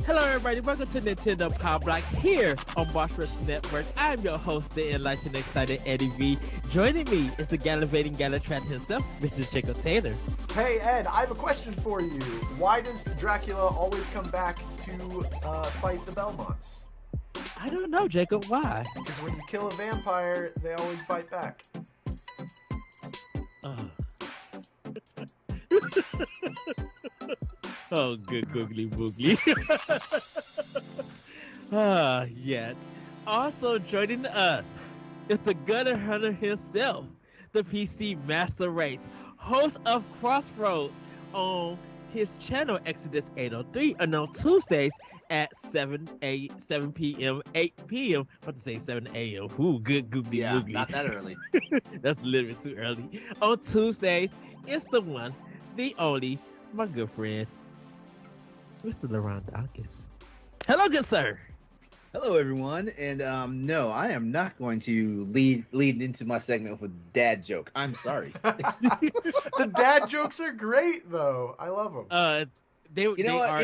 Hello, everybody. Welcome to Nintendo Pow Block here on Boss Rush Network. I'm your host, the enlightened, excited Eddie V. Joining me is the gallivanting Galutrad himself, Mr. Jacob Taylor. Hey, Ed, I have a question for you. Why does Dracula always come back to fight the Belmonts? I don't know, Jacob. Why? Because when you kill a vampire, they always fight back. Oh, good googly boogly. Yes. Also joining us is the Gunner Hunter himself, the PC Master Race, host of Crossroads on his channel Exodus 803, and on Tuesdays at 7 p.m., 8 p.m. I'm about to say 7 a.m. Ooh, good googly boogly. Not that early. That's a little bit too early. On Tuesdays, it's the one, the only, my good friend, Mr. LeRon Dawkins. Hello, good sir. Hello, everyone. And no, I am not going to lead into my segment with a dad joke. I'm sorry. The dad jokes are great, though. I love them. You know what?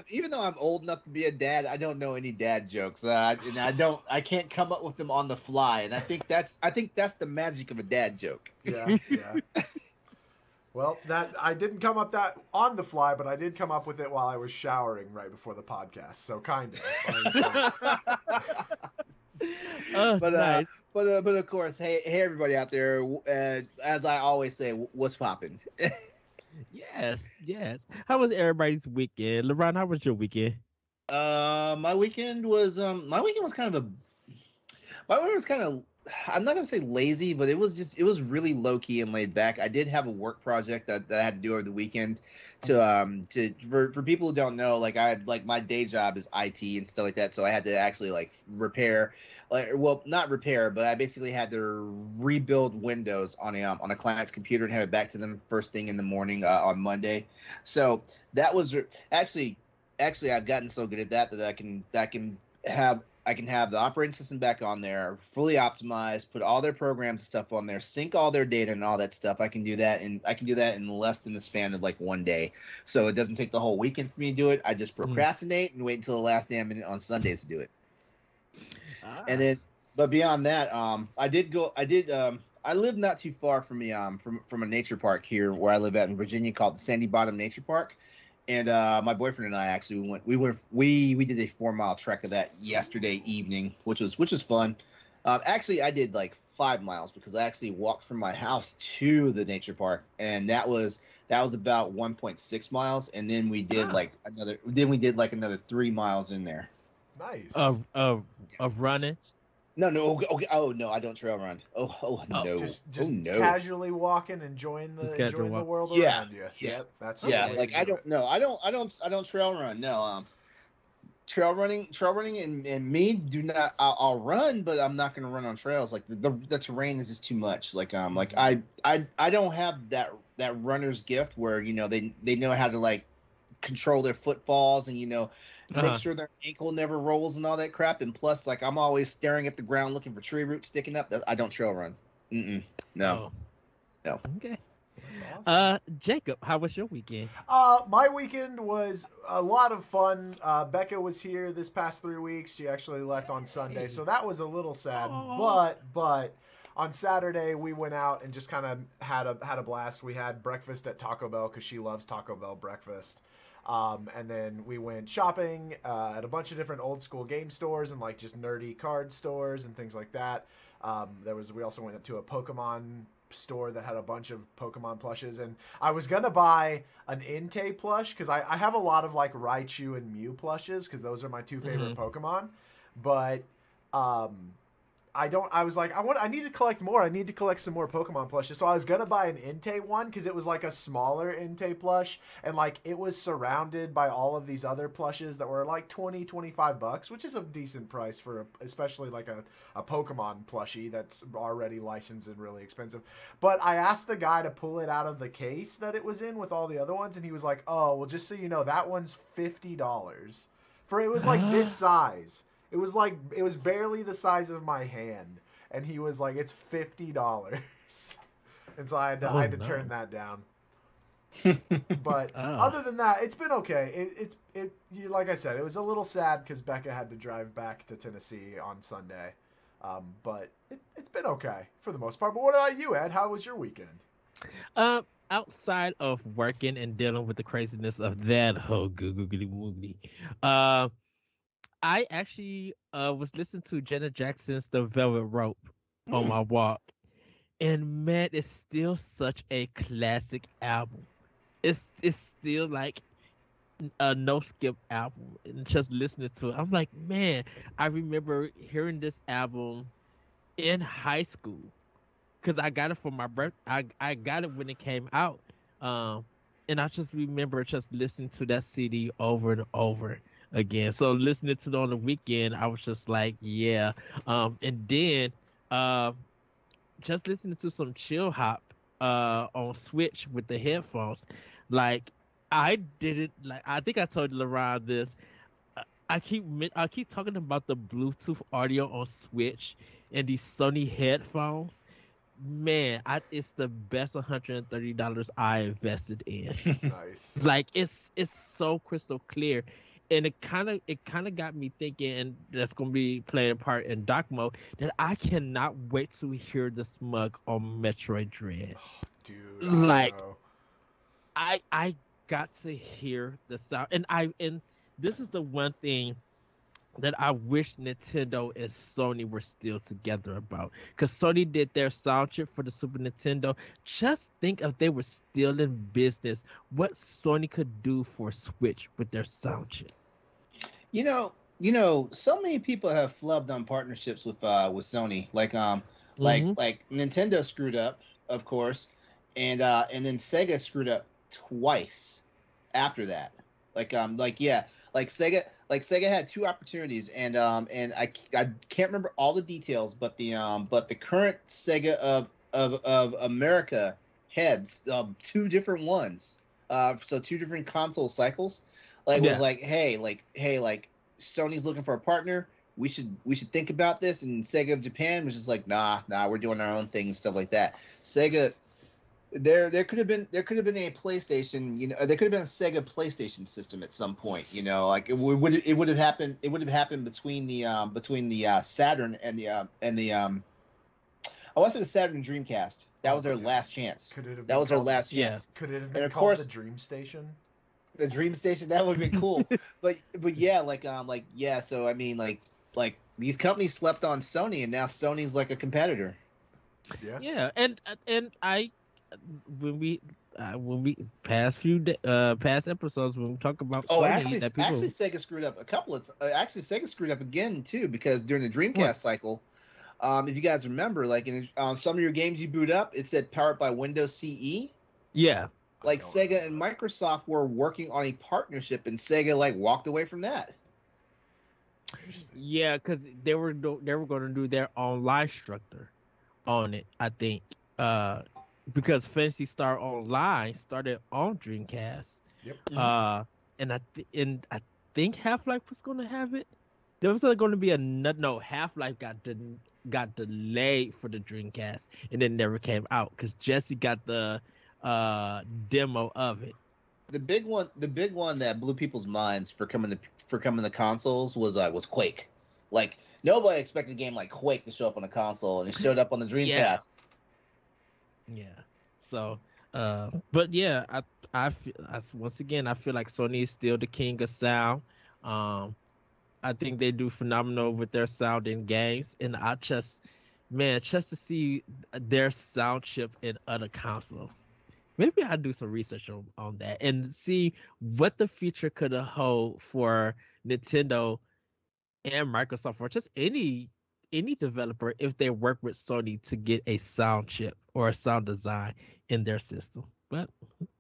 Even though I'm old enough to be a dad, I don't know any dad jokes. And I can't come up with them on the fly. And I think that's the magic of a dad joke. Yeah. Well, I didn't come up that on the fly, but I did come up with it while I was showering right before the podcast. So kind of. Nice. But of course, hey everybody out there. As I always say, what's popping? Yes. How was everybody's weekend? LeRon, how was your weekend? My weekend was kind of I'm not gonna say lazy, but it was really low key and laid back. I did have a work project that I had to do over the weekend for people who don't know, like my day job is IT and stuff like that, so I had to actually repair, not repair, but I basically had to rebuild Windows on a client's computer and have it back to them first thing in the morning on Monday. So that was actually I've gotten so good at that I can have the operating system back on there, fully optimized, put all their programs and stuff on there, sync all their data and all that stuff. I can do that in less than the span of one day. So it doesn't take the whole weekend for me to do it. I just procrastinate and wait until the last damn minute on Sundays to do it. And then, but beyond that, I live not too far from a nature park here where I live at in Virginia called the Sandy Bottom Nature Park. And my boyfriend and I actually we did a 4-mile trek of that yesterday evening, which was fun. Actually, I did 5 miles because I actually walked from my house to the nature park, and that was about 1.6 miles. And then we did another 3 miles in there. Nice. Of running. No. Okay. Oh no, I don't trail run. Oh no. Just casually walking, enjoying the world around you. Yeah. That's I don't trail run. No. Trail running and me do not. I'll run, but I'm not going to run on trails. The terrain is just too much. I don't have that runner's gift where they know how to control their footfalls and make sure their ankle never rolls and all that crap. And plus, I'm always staring at the ground looking for tree roots sticking up. I don't trail run. No. Okay. That's awesome. Jacob, how was your weekend? My weekend was a lot of fun. Becca was here this past 3 weeks. She actually left on Sunday, so that was a little sad. Aww. But on Saturday we went out and just kind of had a blast. We had breakfast at Taco Bell because she loves Taco Bell breakfast. And then we went shopping at a bunch of different old school game stores and just nerdy card stores and things like that. We also went to a Pokemon store that had a bunch of Pokemon plushes, and I was gonna buy an Entei plush because I have a lot of Raichu and Mew plushes because those are my two favorite Pokemon, but I need to collect more. I need to collect some more Pokemon plushes. So I was going to buy an Entei one because it was a smaller Entei plush. And it was surrounded by all of these other plushes that were $20-$25, which is a decent price for especially a Pokemon plushie that's already licensed and really expensive. But I asked the guy to pull it out of the case that it was in with all the other ones. And he was like, oh, well, just so you know, that one's $50. It was this size. It was barely the size of my hand, and he was like, "It's $50," and so I had to turn that down. But Oh. other than that, it's been okay. Like I said, it was a little sad because Becca had to drive back to Tennessee on Sunday. But it's been okay for the most part. But what about you, Ed? How was your weekend? Outside of working and dealing with the craziness of that whole googly woogly, uh, I actually was listening to Janet Jackson's "The Velvet Rope" on Hmm. my walk, and man, it's still such a classic album. It's still like a no skip album, and just listening to it, I'm like, man, I remember hearing this album in high school because I got it for my birth. I got it when it came out, um, and I just remember just listening to that CD over and over again. So listening to it on the weekend, I was just like, yeah. And then uh, just listening to some chill hop on Switch with the headphones, like I didn't like. I think I told LeRon this. I keep talking about the Bluetooth audio on Switch and these Sony headphones. Man, it's the best $130 I invested in. Nice. Like it's so crystal clear, and it kind of got me thinking, and that's gonna be playing a part in Doc mode, that I cannot wait to hear the smug on Metroid Dread. Dude, I Like know. I got to hear the sound, and this is the one thing that I wish Nintendo and Sony were still together about. Because Sony did their sound chip for the Super Nintendo. Just think if they were still in business, what Sony could do for Switch with their sound chip. So many people have flubbed on partnerships with Sony. Hmm. Like Nintendo screwed up, of course, and then Sega screwed up twice after that. Yeah, Sega had two opportunities, and I can't remember all the details, but the current Sega of America heads two different ones, so two different console cycles, was Yeah. like, hey, Sony's looking for a partner. We should think about this. And Sega of Japan was just like, nah, we're doing our own thing and stuff like that. Sega, there could have been a PlayStation, there could have been a Sega PlayStation system at some point, like it would have happened between the Saturn and the I want to say the Saturn and Dreamcast. That was Oh their yeah. last chance. Could it have That been was their called? last Yeah. chance. Could it have And been of called the course, Dream Station? the Dream Station, that would have been cool. But yeah, yeah. So I mean, like these companies slept on Sony, and now Sony's like a competitor. Yeah. Yeah. And I when we past episodes when we talk about Oh, Sony that actually, people. Sega screwed up a couple of. Actually, Sega screwed up again too, because during the What? Dreamcast cycle, if you guys remember, like on some of your games you boot up, it said powered by Windows CE. Yeah. I Like don't Sega and remember Microsoft were working on a partnership, and Sega like walked away from that. that. Interesting. Yeah, because they were going to do their own live structure on it. I think because Fantasy Star Online started on Dreamcast. Yep. Hmm. Uh, and I think Half Life was going to have it. There was going to be another. No, Half Life got delayed for the Dreamcast, and it never came out because Jesse got the demo of it. The big one that blew people's minds for coming to consoles was Quake. Like nobody expected a game like Quake to show up on a console, and it showed up on the Yeah. Dreamcast. Yeah. So, but yeah, once again, I feel like Sony is still the king of sound. Um, I think they do phenomenal with their sound in games, and man, just to see their sound chip in other consoles. Maybe I'll do some research on that and see what the future could hold for Nintendo and Microsoft, or just any developer, if they work with Sony to get a sound chip or a sound design in their system. But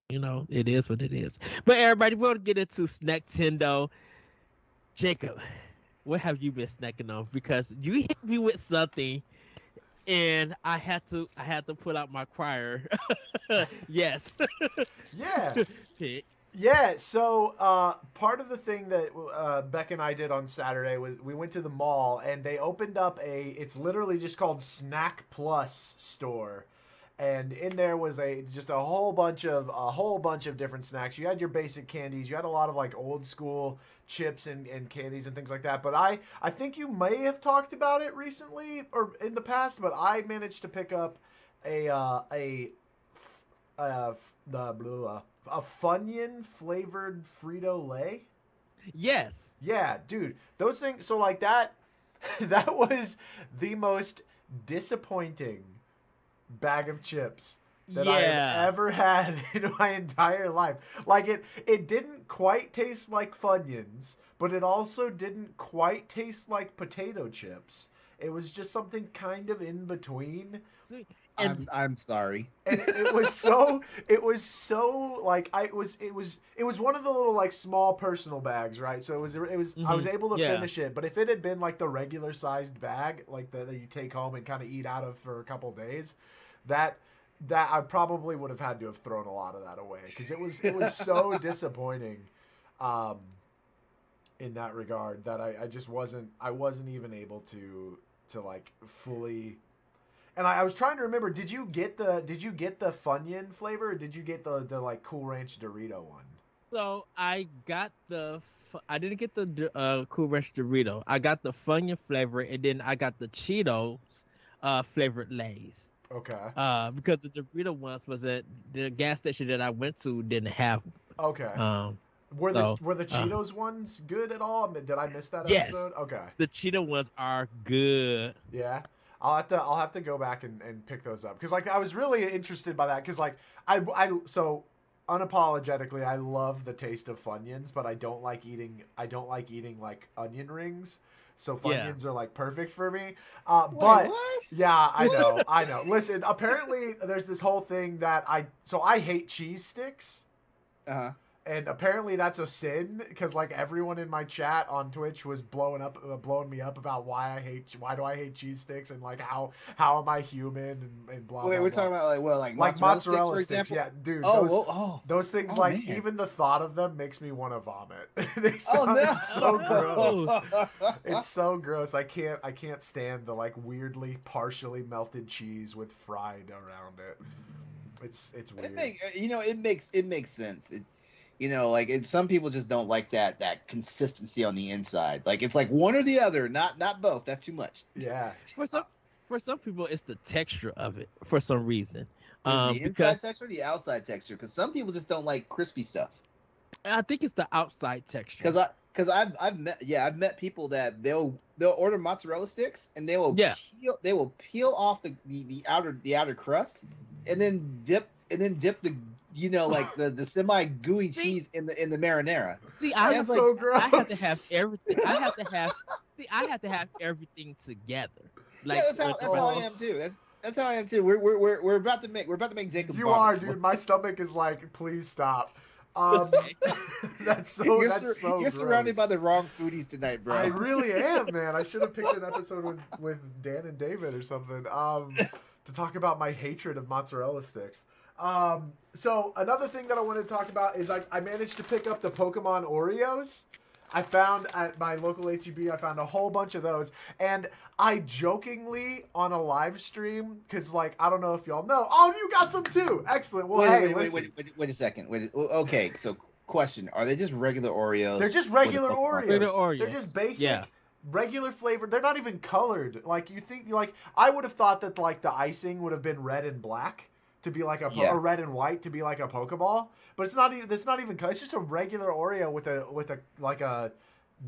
it is what it is. But everybody, we'll get into Snacktendo. Jacob, what have you been snacking on? Because you hit me with something, and I had to pull out my crier. Yes. Yeah. Pick. Yeah, so part of the thing that Beck and I did on Saturday was we went to the mall and they opened up it's literally just called Snack Plus store. And in there was just a whole bunch of different snacks. You had your basic candies. You had a lot of like old school chips and candies and things like that. But I think you may have talked about it recently or in the past. But I managed to pick up a Funyun flavored Frito-Lay. Yes. Yeah, dude. Those things. So like that was the most disappointing bag of chips that I have ever had in my entire life. Like it didn't quite taste like Funyuns, but it also didn't quite taste like potato chips. It was just something kind of in between. I'm sorry. And it was so like it was one of the little like small personal bags, right? So it was Mm-hmm. I was able to finish it, but if it had been like the regular sized bag, like that you take home and kind of eat out of for a couple days, that I probably would have had to have thrown a lot of that away because it was so disappointing in that regard that I just wasn't even able to like fully. And I was trying to remember, did you get the Funyun flavor or did you get the like Cool Ranch Dorito one? So I got I didn't get the Cool Ranch Dorito. I got the Funyun flavor, and then I got the Cheetos flavored Lay's. Okay. Because the Dorito ones was at the gas station that I went to didn't have them. Okay. Were the Cheetos ones good at all? Did I miss that episode? Okay. The Cheeto ones are good. Yeah. I'll have to go back and pick those up because like I was really interested by that because like so unapologetically I love the taste of Funyuns, but I don't like eating like onion rings. So Funyuns are like perfect for me. But what? Yeah, I know. Listen, apparently there's this whole thing that I hate cheese sticks. Uh-huh. And apparently that's a sin because like everyone in my chat on Twitch was blowing me up about why do I hate cheese sticks and like how am I human and blah. Wait, blah, we're blah. talking about like mozzarella sticks, yeah, dude. Those things like man. even the thought of them makes me want to vomit. They sound so gross. It's so gross. I can't stand the like weirdly partially melted cheese with fried around it. It's weird. It makes sense. Some people just don't like that consistency on the inside. Like it's like one or the other, not both. That's too much. Yeah. For some people, it's the texture of it for some reason. The inside texture or the outside texture? Because some people just don't like crispy stuff. I think it's the outside texture. Because I've met people that they'll order mozzarella sticks and they will peel off the outer crust and then dip the the semi gooey cheese in the marinara. See, I'm so gross. I have to have everything. I have to have everything together. Like that's how I am too. That's how I am too. We're about to make Jacob. You vomit. are, dude. My stomach is like, please stop. That's so You're surrounded by the wrong foodies tonight, bro. I really am, man. I should have picked an episode with Dan and David or something to talk about my hatred of mozzarella sticks. So another thing that I wanted to talk about is I managed to pick up the Pokemon Oreos. I found at my local HEB, I found a whole bunch of those. And I jokingly on a live stream, because like, I don't know if y'all know. Oh, you got some too. Excellent. Well, wait a second. Okay, so question. Are they just regular Oreos? They're just regular Oreos. Oreos. They're just basic. Regular flavor. They're not even colored. Like you think, like I would have thought that like the icing would have been red and black to be like or red and white to be like a Pokeball, but it's not even. It's not even. It's just a regular Oreo with a like a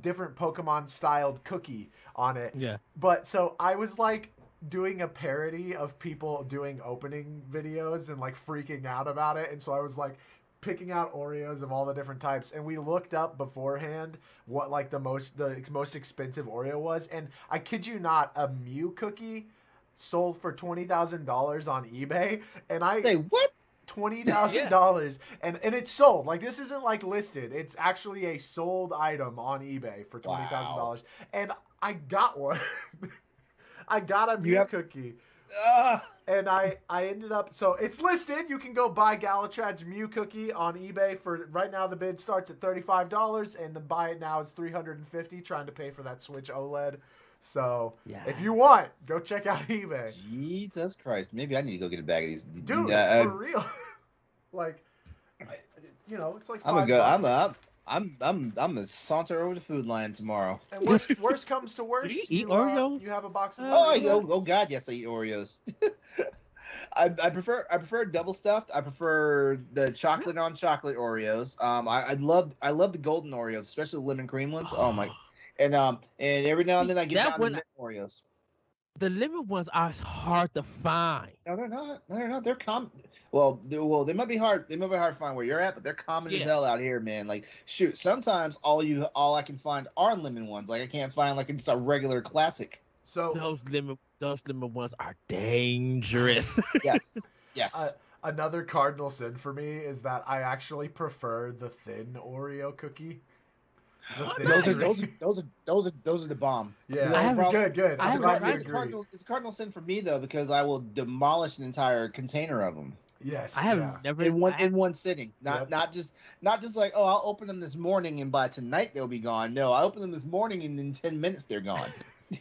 different Pokemon styled cookie on it. Yeah. But so I was like doing a parody of people doing opening videos and like freaking out about it, and so I was like picking out Oreos of all the different types, and we looked up beforehand what like the most expensive Oreo was, and I kid you not, a Mew cookie sold for $20,000 on eBay, and I say what? $20,000 and it's sold. Like this isn't like listed. It's actually a sold item on eBay for $20,000, and I got one. I got a Mew cookie. And I ended up, so it's listed. You can go buy Galutrad's Mew cookie on eBay for right now. The bid starts at $35, and the buy it now is $350. Trying to pay for that Switch OLED. So Yeah. if you want, go check out eBay. Jesus Christ. Maybe I need to go get a bag of these. Dude, for real. Like, it's like I'm gonna $5. go. I'm gonna saunter over the food line tomorrow. And worst comes to worst, Do you eat Oreos? You have a box of Oh, oh God, yes, I eat Oreos. I prefer double stuffed. I prefer the chocolate on chocolate Oreos. I love the golden Oreos, especially the lemon cream ones. Oh my, and every now and then I get down to mint Oreos. The lemon ones are hard to find. No, they're not. No, they're not. They're common. Well, they might be hard. They might be hard to find where you're at, but they're common as hell out here, man. Like, shoot, sometimes all I can find are lemon ones. Like, I can't find like just a regular classic. So those lemon ones are dangerous. Yes. Another cardinal sin for me is that I actually prefer the thin Oreo cookie. Those are the bomb. Yeah, good. It's a cardinal sin for me though, because I will demolish an entire container of them. Yes, I have never in one sitting. Not just like, oh, I'll open them this morning and by tonight they'll be gone. No, I open them this morning and in 10 minutes they're gone.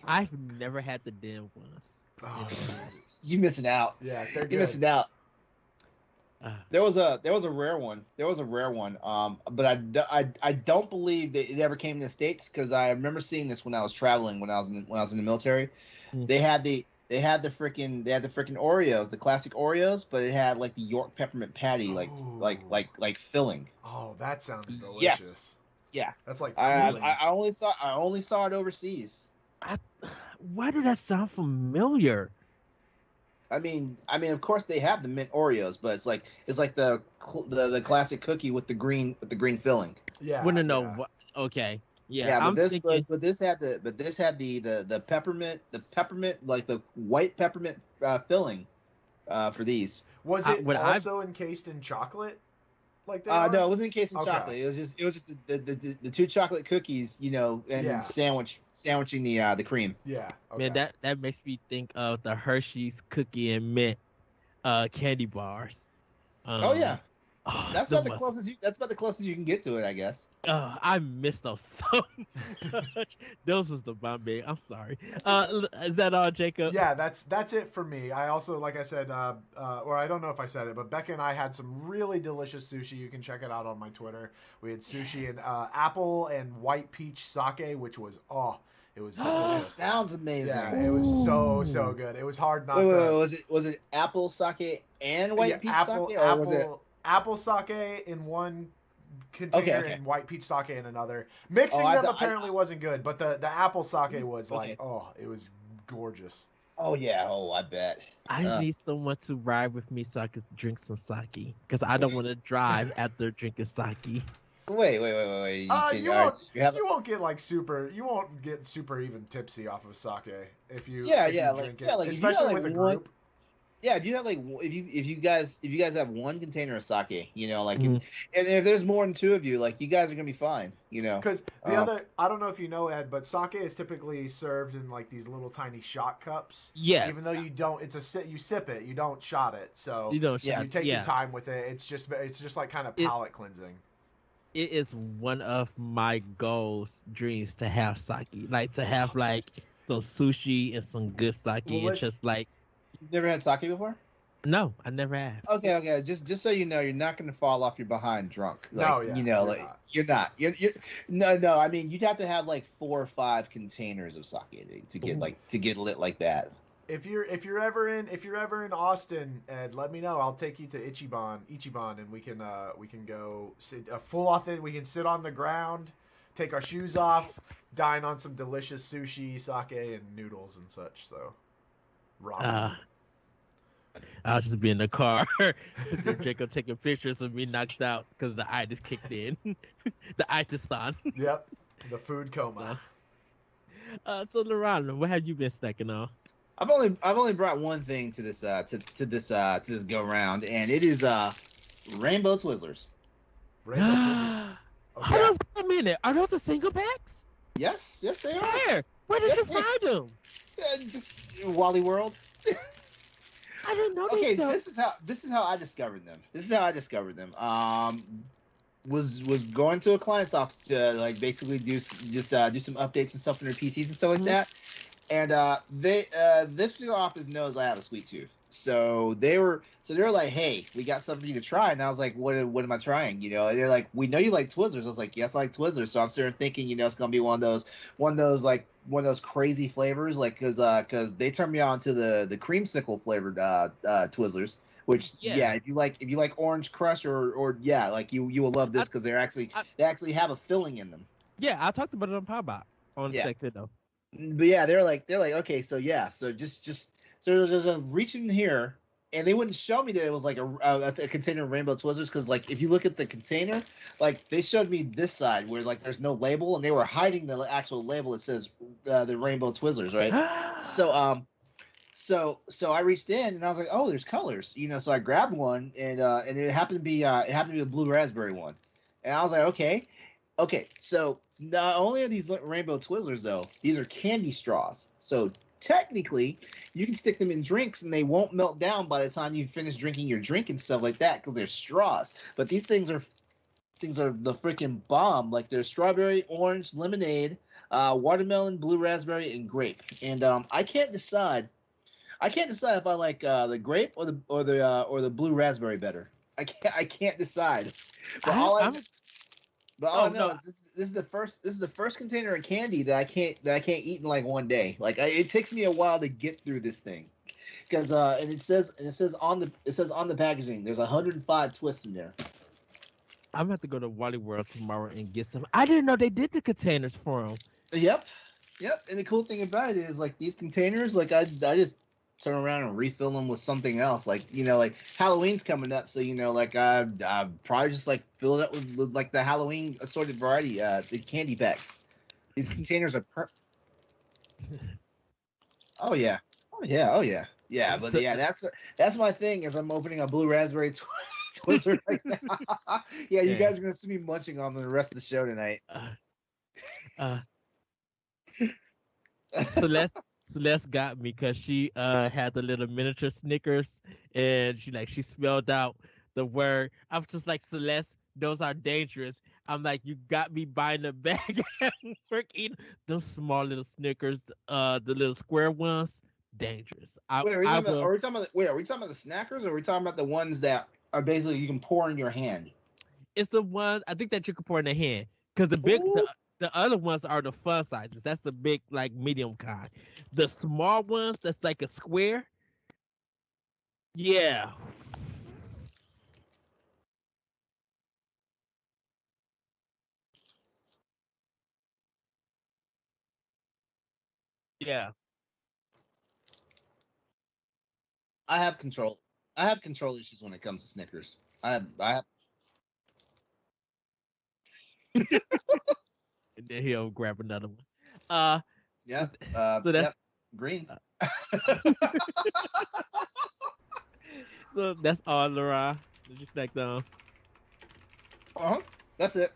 I've never had the damn ones. Oh, you missing out. Yeah, they're good. You're missing out. There was a rare one. But I don't believe that it ever came to the States, because I remember seeing this when I was traveling when I was in the military. Mm. They had the freaking Oreos, the classic Oreos, but it had like the York peppermint patty, like filling. Oh, that sounds delicious. Yes. Yeah. That's like I only saw it overseas. Why did that sound familiar? I mean, of course they have the mint Oreos, but it's like the classic cookie with the green filling. Yeah. Wouldn't know what. Okay. Yeah. Yeah, I'm thinking... but this had the peppermint, like the white peppermint filling for these. Was it also encased in chocolate? Like that? No, it wasn't encased in chocolate. It was just the two chocolate cookies, and then sandwiching the cream. Yeah. Okay. Man, that makes me think of the Hershey's cookie and mint candy bars. Oh yeah. That's so about the closest. That's about the closest you can get to it, I guess. I miss those so much. Those was the bomb, babe. I'm sorry. Is that all, Jacob? Yeah, that's it for me. I also, like I said, or I don't know if I said it, but Becca and I had some really delicious sushi. You can check it out on my Twitter. We had sushi and apple and white peach sake, which was it was delicious. Sounds amazing. Yeah, it was so good. It was hard not to. Wait, was it apple sake and white peach sake, or was it apple sake in one container and white peach sake in another? Mixing them apparently wasn't good, but the apple sake was it was gorgeous. Oh yeah, I bet. I need someone to ride with me so I could drink some sake, because I don't want to drive after drinking sake. Wait. You won't get super even tipsy off of sake if you drink it, especially with a group. Yeah, if you have if you guys have one container of sake, and if there's more than two of you, like, you guys are gonna be fine, Because the I don't know if you know, Ed, but sake is typically served in like these little tiny shot cups. Yes. Even though you sip it, you don't shot it. So you take your time with it. It's just like kind of palate cleansing. It is one of my goals, dreams, to have sake, like to have like some sushi and some good sake, and just like. You've never had sake before? No, I never have. Okay. Just so you know, you're not going to fall off your behind drunk. Like, you're not. No. I mean, you'd have to have like 4 or 5 containers of sake to get lit like that. If you're ever in Austin, Ed, let me know. I'll take you to Ichiban, and we can go sit we can sit on the ground, take our shoes off, dine on some delicious sushi, sake, and noodles and such. So, ramen. I'll just be in the car. Jacob taking pictures of me knocked out because the eye just kicked in. The eye just on. Yep, the food coma. So LeRon, what have you been snacking on? I've only brought one thing to this go round, and it is Rainbow Twizzlers. Rainbow Twizzlers. Okay. Hold on a minute. Are those the single packs? Yes, they are. Where did you find them? Just Wally World. I didn't know. Okay, this is how I discovered them. Was going to a client's office to like basically do some updates and stuff on their PCs and stuff like that. And they this particular office knows I have a sweet tooth. So they were like, hey, we got something for you to try. And I was like, what am I trying? And they're like, we know you like Twizzlers. I was like, yes, I like Twizzlers. So I'm sitting there thinking, it's gonna be one of those crazy flavors, like because they turned me on to the creamsicle flavored Twizzlers. Which if you like Orange Crush or like you will love this because they actually have a filling in them. Yeah, I talked about it on Pow Block on Nintendo. But yeah, they're like okay, so there's a reach in here, and they wouldn't show me that it was like a container of Rainbow Twizzlers because like if you look at the container, like they showed me this side where like there's no label and they were hiding the actual label that says the Rainbow Twizzlers, right? So I reached in and I was like, oh, there's colors, so I grabbed one and it happened to be a blue raspberry one, and I was like, okay, so not only are these Rainbow Twizzlers though, these are candy straws, so technically you can stick them in drinks and they won't melt down by the time you finish drinking your drink and stuff like that because they're straws. But these things are the freaking bomb. Like they're strawberry, orange, lemonade, watermelon, blue raspberry, and grape. And I can't decide if I like the grape or the blue raspberry better. I can't decide. But all I know is this is the first container of candy that I can't eat in like one day. Like it takes me a while to get through this thing, because and it says on the packaging there's 105 twists in there. I'm gonna have to go to Wally World tomorrow and get some. I didn't know they did the containers for them. Yep. And the cool thing about it is like these containers, like I just turn around and refill them with something else. Like like Halloween's coming up, so like I probably just like fill it up with like the Halloween assorted variety, the candy packs. These containers are oh yeah. But that's my thing is I'm opening a blue raspberry Twizzler right now. You guys are gonna see me munching on the rest of the show tonight. Celeste got me because she had the little miniature Snickers and she spelled out the word. I was just like, Celeste, those are dangerous. I'm like, you got me buying the bag at work eating those small little Snickers, the little square ones, dangerous. Are we talking about the snackers, or are we talking about the ones that are basically you can pour in your hand? It's the ones I think that you can pour in the hand because the other ones are the fun sizes. That's the big, like, medium kind. The small ones, that's like a square. Yeah. Yeah. I have control issues when it comes to Snickers. I have. And then he'll grab another one. So that's green. So that's all, LeRon. Did you snack down? That's it.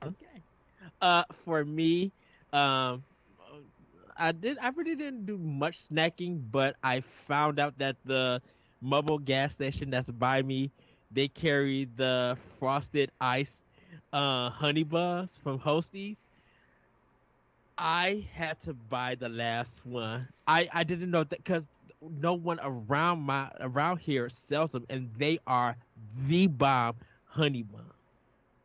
Okay. For me, I really didn't do much snacking, but I found out that the mobile gas station that's by me, they carry the frosted ice honey buns from Hosties. I had to buy the last one. I didn't know that because no one around here sells them, and they are the bomb honey bun,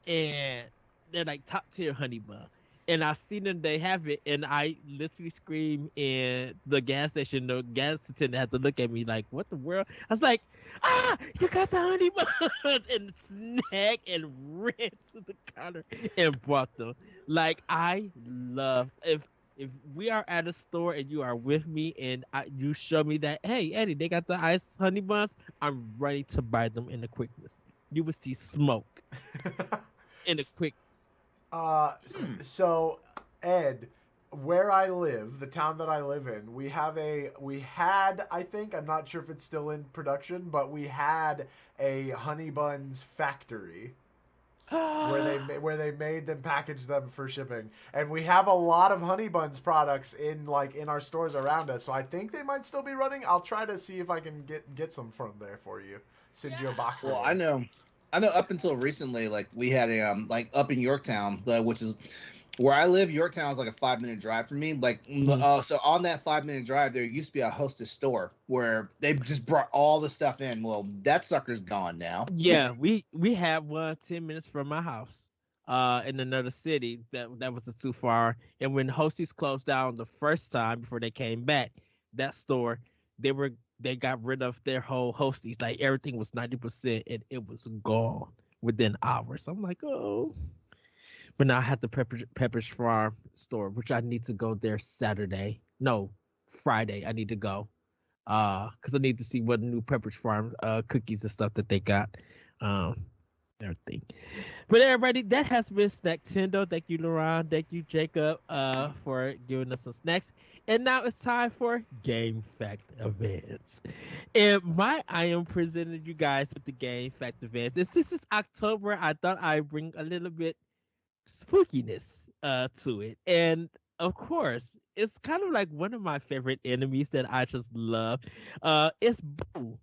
and they're like top tier honey bun. And I seen them, they have it, and I literally screamed in the gas station. The gas attendant had to look at me like, what the world? I was like, you got the honey buns, and snack and ran to the counter and bought them. Like, I love, if we are at a store and you are with me and you show me that, hey, Eddie, they got the ice honey buns, I'm ready to buy them in the quickness. You would see smoke in the quickness. So Ed, where I live, the town that I live in, we had, I think, I'm not sure if it's still in production, but we had a honey buns factory where they made them, packaged them for shipping. And we have a lot of honey buns products in our stores around us. So I think they might still be running. I'll try to see if I can get some from there for you. Send you a box. Well, I know up until recently, like we had a like up in Yorktown, which is Where I live, Yorktown is like a 5-minute drive from me. Like, so on that 5-minute drive, there used to be a Hostess store where they just brought all the stuff in. Well, that sucker's gone now. Yeah, we have one 10 minutes from my house, in another city that was too far. And when Hostess closed down the first time before they came back, that store they were they got rid of their whole Hostess. Like everything was 90% and it was gone within hours. I'm like, oh. But now I have the Pepperidge Farm store, which I need to go there Saturday. No, Friday. I need to go. Because I need to see what new Pepperidge Farm cookies and stuff that they got. Um, Everything. But everybody, that has been Snacktendo. Thank you, LeRon. Thank you, Jacob, for giving us some snacks. And now it's time for Game Fact Events. And I am presenting you guys with the Game Fact Events. And since it's October, I thought I'd bring a little bit spookiness to it. And of course, it's kind of like one of my favorite enemies that I just love. It's Boo.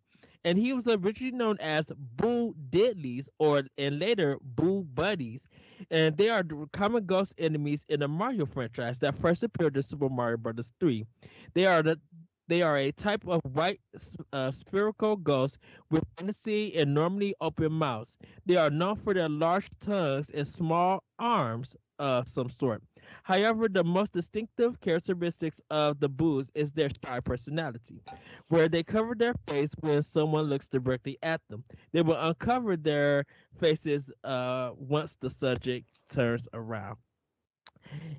And he was originally known as Boo Deadlies, and later Boo Buddies. And they are the common ghost enemies in the Mario franchise that first appeared in Super Mario Bros. 3. They are a type of white spherical ghost with menacing and normally open mouths. They are known for their large tongues and small arms of some sort. However, the most distinctive characteristics of the Boos is their shy personality, where they cover their face when someone looks directly at them. They will uncover their faces once the subject turns around.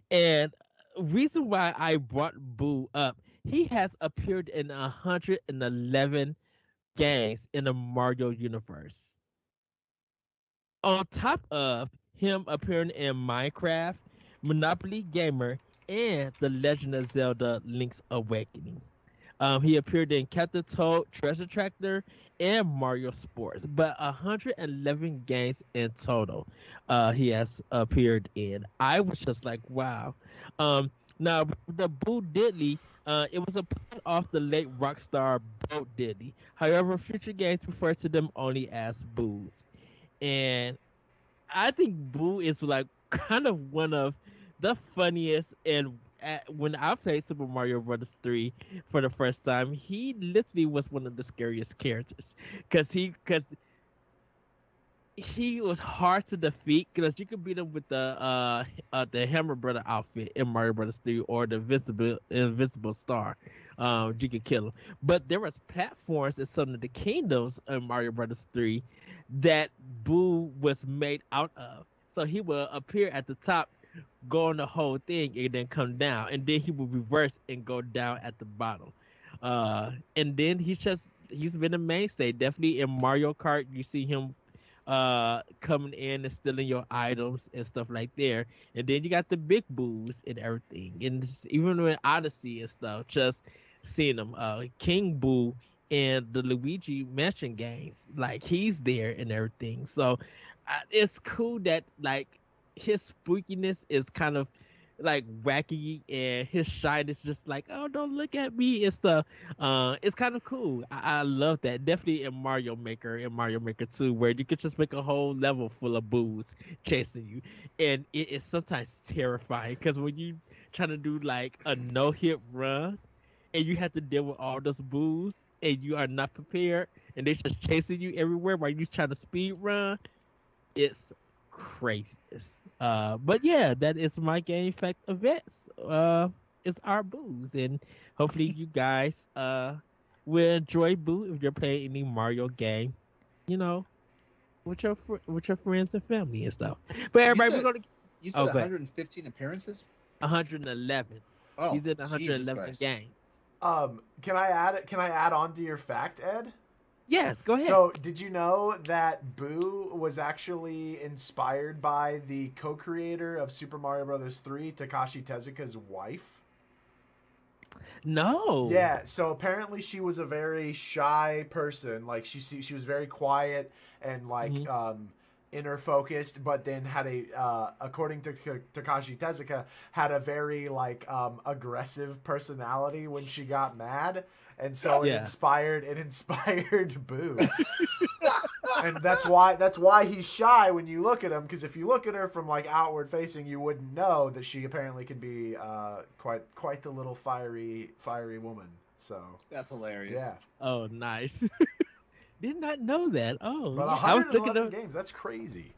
And reason why I brought Boo up, he has appeared in 111 games in the Mario universe. On top of him appearing in Minecraft, Monopoly Gamer, and The Legend of Zelda Link's Awakening. He appeared in Captain Toad, Treasure Tractor, and Mario Sports, but 111 games in total he has appeared in. I was just like, wow. Now, the Boo Diddley, it was a pun off the late rock star Bo Diddley. However, future games refer to them only as Boos. And I think Boo is like kind of one of the funniest, and when I played Super Mario Bros. 3 for the first time, he literally was one of the scariest characters because he was hard to defeat because you could beat him with the Hammer Brother outfit in Mario Bros. 3 or the Invisible Star. You could kill him, but there was platforms in some of the kingdoms in Mario Bros. 3 that Boo was made out of. So he will appear at the top, go on the whole thing, and then come down, and then he will reverse and go down at the bottom. And then he's been a mainstay. Definitely in Mario Kart, you see him coming in and stealing your items and stuff like there. And then you got the big Boos and everything. And even with Odyssey and stuff, just seeing him, King Boo and the Luigi Mansion games, like he's there and everything. So it's cool that like his spookiness is kind of like wacky, and his shyness just like, oh, don't look at me and stuff. It's kind of cool. I love that. Definitely in Mario Maker and Mario Maker 2, where you could just make a whole level full of Boos chasing you, and it is sometimes terrifying because when you trying to do like a no-hit run and you have to deal with all those Boos and you are not prepared and they're just chasing you everywhere while you trying to speed run, it's craziness. But yeah, that is my Game Fact events. It's our Boos, and hopefully you guys will enjoy Boo if you're playing any Mario game, you know, with your friends and family and stuff. But everybody, you said 115 appearances. 111. Oh, he's in 111 games. Can I add on to your fact, Ed? Yes, go ahead. So, did you know that Boo was actually inspired by the co-creator of Super Mario Bros. 3, Takashi Tezuka's wife? No. Yeah, so apparently she was a very shy person. Like, she was very quiet and, like, inner focused, but then had according to Takashi Tezuka, had a very, like, aggressive personality when she got mad. And so it inspired Boo. And that's why he's shy when you look at him, because if you look at her from like outward facing, you wouldn't know that she apparently can be quite the little fiery woman. So That's hilarious. yeah. Oh, nice. Did not know that. Oh, But yeah. I was thinking 111 of games, that's crazy.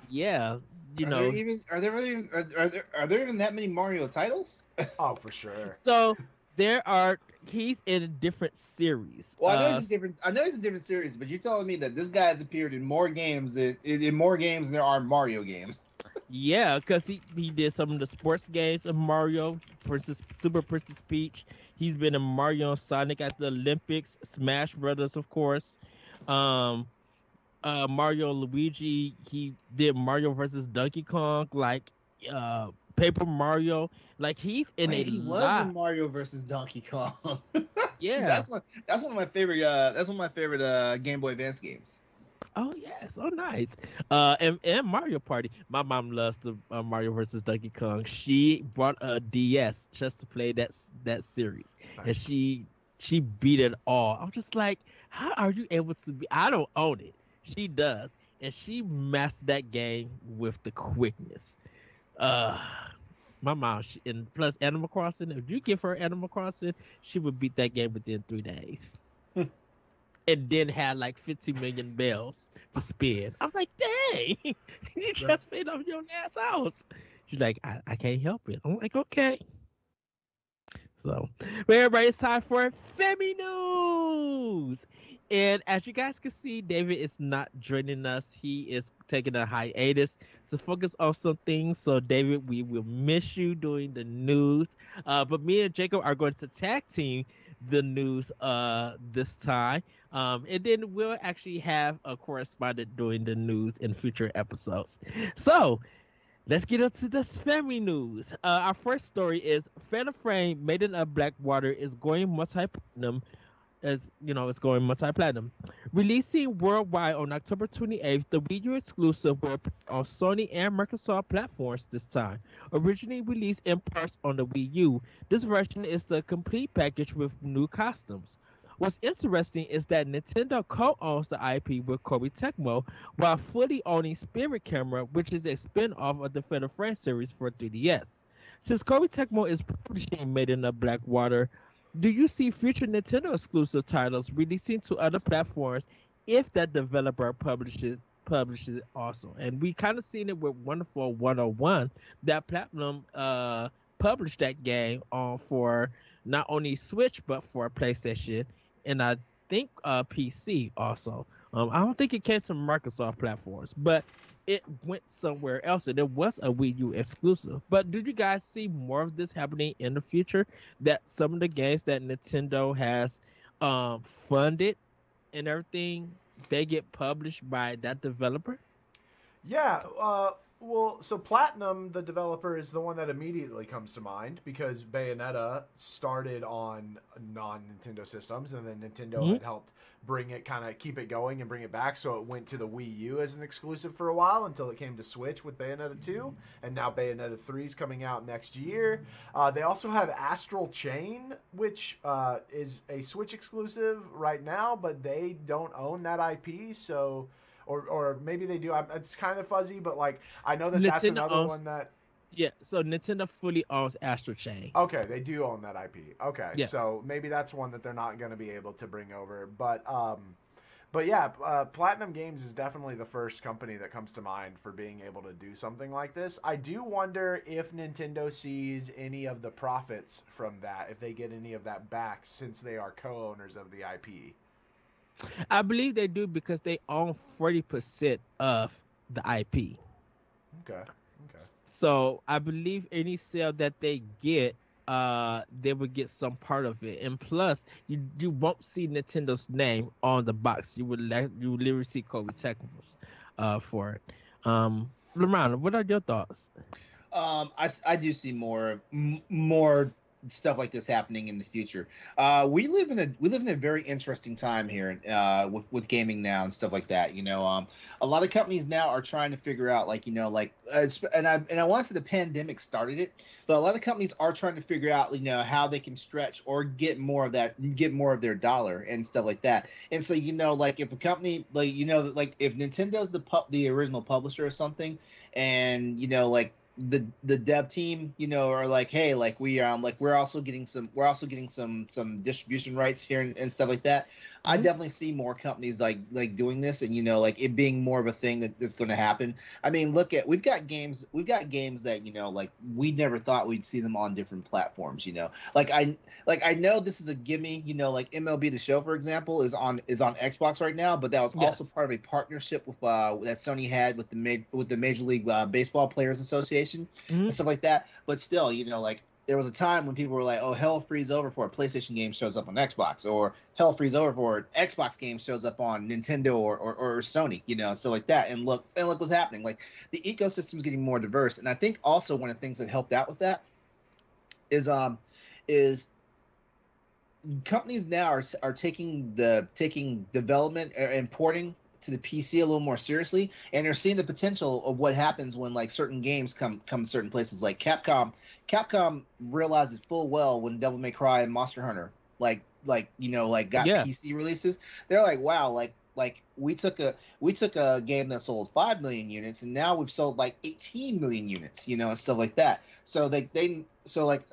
yeah. You Are know, there even that many Mario titles? Oh, for sure. so he's in a different series. Well, I know he's in different series, but you're telling me that this guy has appeared in more games than there are Mario games. Yeah, because he did some of the sports games of Mario, Super Princess Peach. He's been in Mario and Sonic at the Olympics, Smash Brothers, of course. Um, Mario and Luigi. He did Mario versus Donkey Kong, like Paper Mario. Like he's in Wait, a he was lot. in Mario versus Donkey Kong. Yeah. That's one of my favorite Game Boy Advance games. Oh yes, oh nice. And Mario Party. My mom loves the Mario versus Donkey Kong. She bought a DS just to play that series, and Nice. she beat it all. I'm just like, how are you able to be? I don't own it. She does, and she mastered that game with the quickness. Uh, my mom, and plus Animal Crossing. If you give her Animal Crossing, she would beat that game within 3 days. And then had like 50 million bells to spin. I'm like, dang, you just paid off your ass house. She's like, I can't help it. I'm like, okay. So, but everybody, it's time for Femi News. And as you guys can see, David is not joining us. He is taking a hiatus to focus on some things. So, David, we will miss you doing the news. But me and Jacob are going to tag team the news this time. And then we'll actually have a correspondent doing the news in future episodes. So, let's get into this family news. Our first story is Phantom Frame Maiden of Black Water is going multi-platinum. It's going multi-platinum. Releasing worldwide on October 28th, the Wii U exclusive will appear on Sony and Microsoft platforms this time. Originally released in parts on the Wii U, this version is the complete package with new costumes. What's interesting is that Nintendo co-owns the IP with Koei Tecmo, while fully owning Spirit Camera, which is a spin-off of the Phantom Frame series for 3DS. Since Koei Tecmo is publishing Maiden of Black Water, do you see future Nintendo exclusive titles releasing to other platforms if that developer publishes it also? And we kind of seen it with Wonderful 101, that Platinum published that game for not only Switch but for PlayStation and I think PC also. I don't think it came to Microsoft platforms, but it went somewhere else, and it was a Wii U exclusive. But did you guys see more of this happening in the future? That some of the games that Nintendo has funded and everything, they get published by that developer? Yeah, well, so Platinum, the developer, is the one that immediately comes to mind because Bayonetta started on non-Nintendo systems, and then Nintendo had helped bring it, kind of keep it going and bring it back, so it went to the Wii U as an exclusive for a while until it came to Switch with Bayonetta 2, and now Bayonetta 3 is coming out next year. They also have Astral Chain, which is a Switch exclusive right now, but they don't own that IP, so... Or maybe they do. It's kind of fuzzy, but like I know that that's another one that. Yeah, so Nintendo fully owns Astral Chain. Okay, they do own that IP. Okay, yes. So maybe that's one that they're not going to be able to bring over. But yeah, Platinum Games is definitely the first company that comes to mind for being able to do something like this. I do wonder if Nintendo sees any of the profits from that, if they get any of that back, since they are co-owners of the IP. I believe they do because they own 40% of the IP. Okay. So I believe any sale that they get, they would get some part of it. And plus, you won't see Nintendo's name on the box. You would literally see Koei Tecmo's for it. LeRon, what are your thoughts? I do see more stuff like this happening in the future. We live in a very interesting time here with gaming now and stuff like that. A lot of companies now are trying to figure out and I want to say the pandemic started it, but a lot of companies are trying to figure out how they can stretch or get more of their dollar and stuff like that. And so if a company if Nintendo's the original publisher or something, and the dev team are like, hey, we're also getting some distribution rights here and stuff like that. I definitely see more companies like doing this, and it being more of a thing that's going to happen. I mean, we've got games that we never thought we'd see them on different platforms. I know this is a gimme. Like MLB The Show, for example, is on Xbox right now, but that was also part of a partnership with that Sony had with the Major League Baseball Players Association and stuff like that. But still, there was a time when people were like, "Oh, hell freeze over for a PlayStation game shows up on Xbox," or "Hell freeze over for an Xbox game shows up on Nintendo or Sony," stuff like that. And look what's happening. Like the ecosystem is getting more diverse, and I think also one of the things that helped out with that is companies now are taking development and porting to the PC a little more seriously, and they're seeing the potential of what happens when certain games come to certain places. Like Capcom realized it full well when Devil May Cry and Monster Hunter got PC releases. They're like, wow, like we took a game that sold 5 million units, and now we've sold 18 million units, and stuff like that. So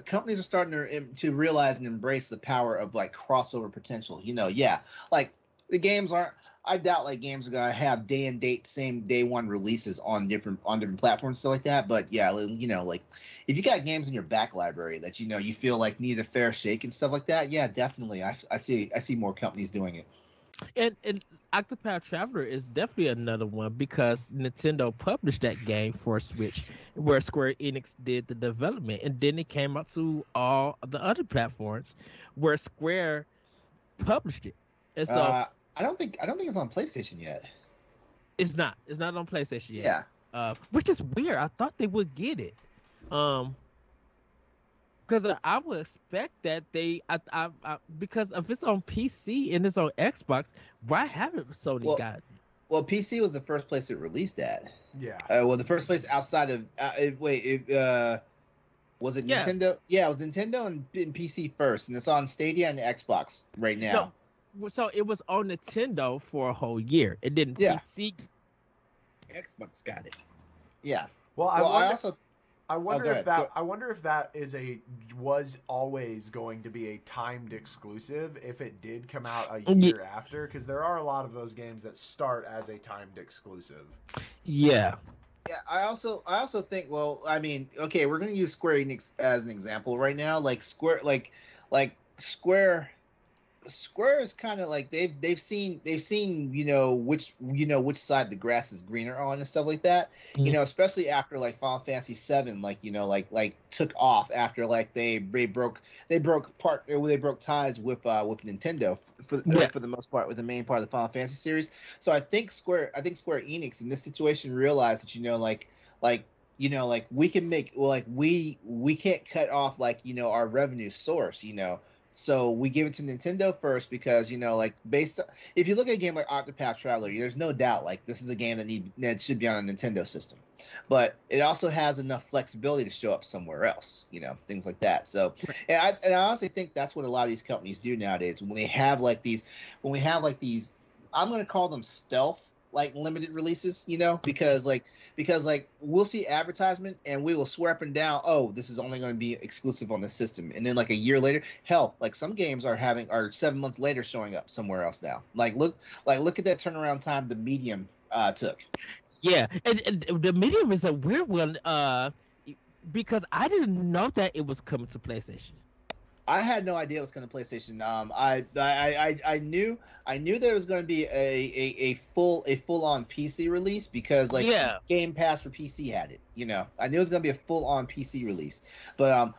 companies are starting to realize and embrace the power of crossover potential. The games aren't. I doubt games are gonna have day and date, same day one releases on different platforms, stuff like that. But yeah, if you got games in your back library that you feel need a fair shake and stuff like that, yeah, definitely. I see more companies doing it. And Octopath Traveler is definitely another one, because Nintendo published that game for Switch, where Square Enix did the development, and then it came out to all the other platforms where Square published it. And so I don't think it's on PlayStation yet. It's not on PlayStation yet. Yeah. Which is weird. I thought they would get it. Because I would expect that I because if it's on PC and it's on Xbox, why haven't Sony got it? Well, PC was the first place it released at. Yeah. The first place outside of was it Nintendo? Yeah, it was Nintendo and PC first, and it's on Stadia and Xbox right now. No. So it was on Nintendo for a whole year. It didn't PC. Xbox got it. Yeah. Well, I wonder if that was always going to be a timed exclusive if it did come out a year after, because there are a lot of those games that start as a timed exclusive. Yeah. Yeah, I also think, well, I mean, okay, we're going to use Square Enix as an example right now. Square is kind of they've seen which side the grass is greener on and stuff like that. Especially after Final Fantasy VII took off after they broke ties with Nintendo for the most part, with the main part of the Final Fantasy series. So I think Square Enix in this situation realized that we can make we can't cut off our revenue source. So we give it to Nintendo first because, based on, if you look at a game like Octopath Traveler, there's no doubt this is a game that should be on a Nintendo system, but it also has enough flexibility to show up somewhere else, things like that. So, and I honestly think that's what a lot of these companies do nowadays when we have these, I'm going to call them stealth limited releases, because we'll see advertisement and we will swear up and down, oh, this is only going to be exclusive on the system, and then a year later, hell, some games are 7 months later showing up somewhere else now. Look at that turnaround time the Medium took. Yeah, and the Medium is a weird one because I didn't know that it was coming to PlayStation. I had no idea it was coming to PlayStation. I knew there was going to be a full on PC release because Game Pass for PC had it. I knew it was going to be a full on PC release, but I